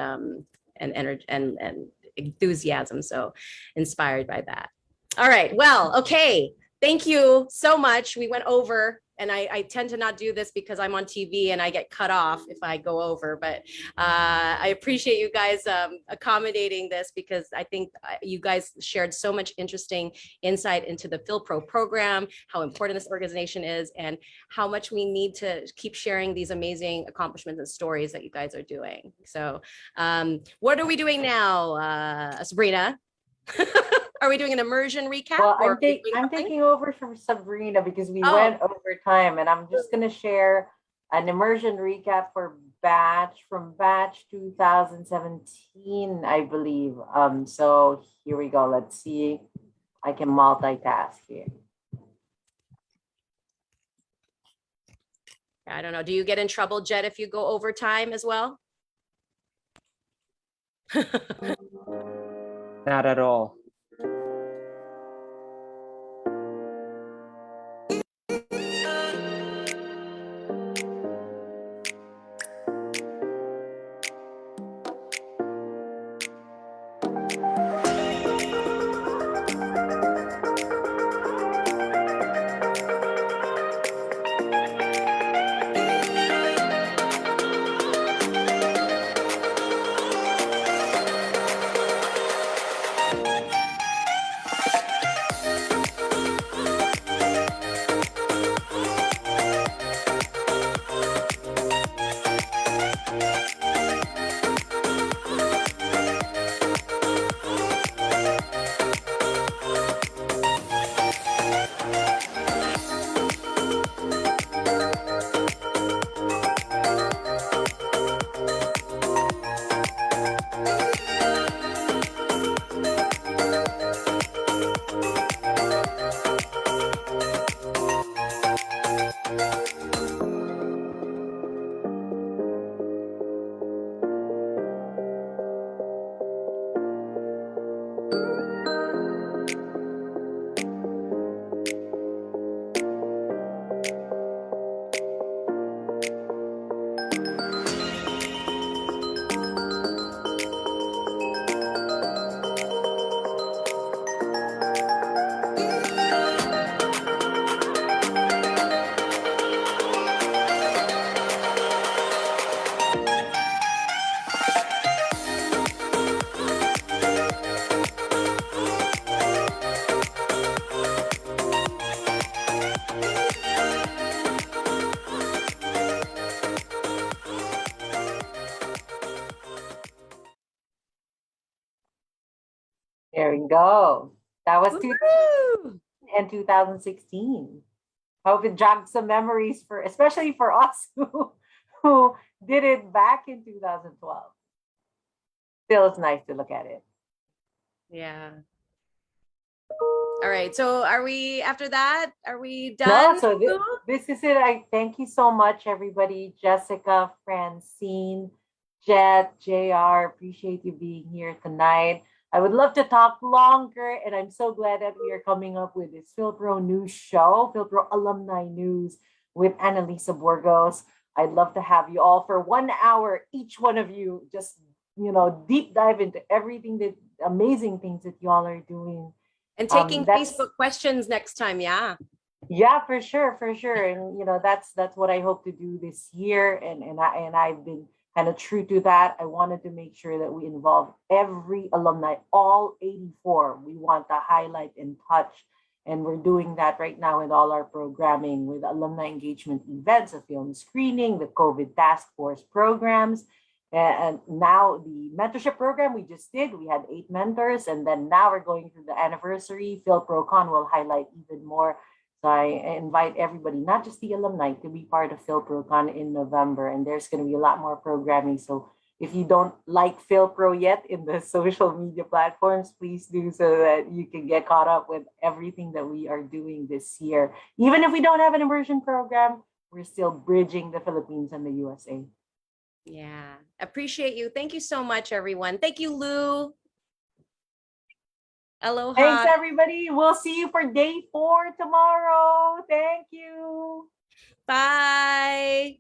enthusiasm. So inspired by that. All right. Well, okay. Thank you so much. We went over, and I tend to not do this because I'm on TV and I get cut off if I go over, but I appreciate you guys accommodating this, because I think you guys shared so much interesting insight into the FYLPRO program, how important this organization is, and how much we need to keep sharing these amazing accomplishments and stories that you guys are doing. So what are we doing now, Sabrina? Are we doing an immersion recap? Well, I'm taking over from Sabrina because we went over time, and I'm just going to share an immersion recap for batch 2017, I believe. So here we go. Let's see. I can multitask here. I don't know. Do you get in trouble, Jet, if you go over time as well? Not at all. There we go. That was Woo! and 2016. Hope it jogged some memories for, especially for us who did it back in 2012. Still, it's nice to look at it. Yeah. All right. So are we, after that, are we No, done? so this is it. I thank you so much, everybody. Jessica, Francine, Jet, JR, appreciate you being here tonight. I would love to talk longer, and I'm so glad that we are coming up with this FYLPRO News show, FYLPRO Alumni News with Annalisa Burgos. I'd love to have you all for 1 hour, each one of you, just, deep dive into everything that amazing things that y'all are doing. And taking Facebook questions next time, yeah. Yeah, for sure, and that's what I hope to do this year, and I've been kind of true to that. I wanted to make sure that we involve every alumni, all 84. We want to highlight and touch, and we're doing that right now with all our programming, with alumni engagement events, a film screening, the COVID task force programs. And now the mentorship program we just did, we had 8 mentors, and then now we're going through the anniversary. FYLPROCon will highlight even more. So I invite everybody, not just the alumni, to be part of FYLPROCon in November, and there's going to be a lot more programming. So if you don't like FYLPRO yet in the social media platforms, please do, so that you can get caught up with everything that we are doing this year. Even if we don't have an immersion program, we're still bridging the Philippines and the USA. Yeah, appreciate you. Thank you so much, everyone. Thank you, Lou. Aloha. Thanks, everybody. We'll see you for day 4 tomorrow. Thank you. Bye.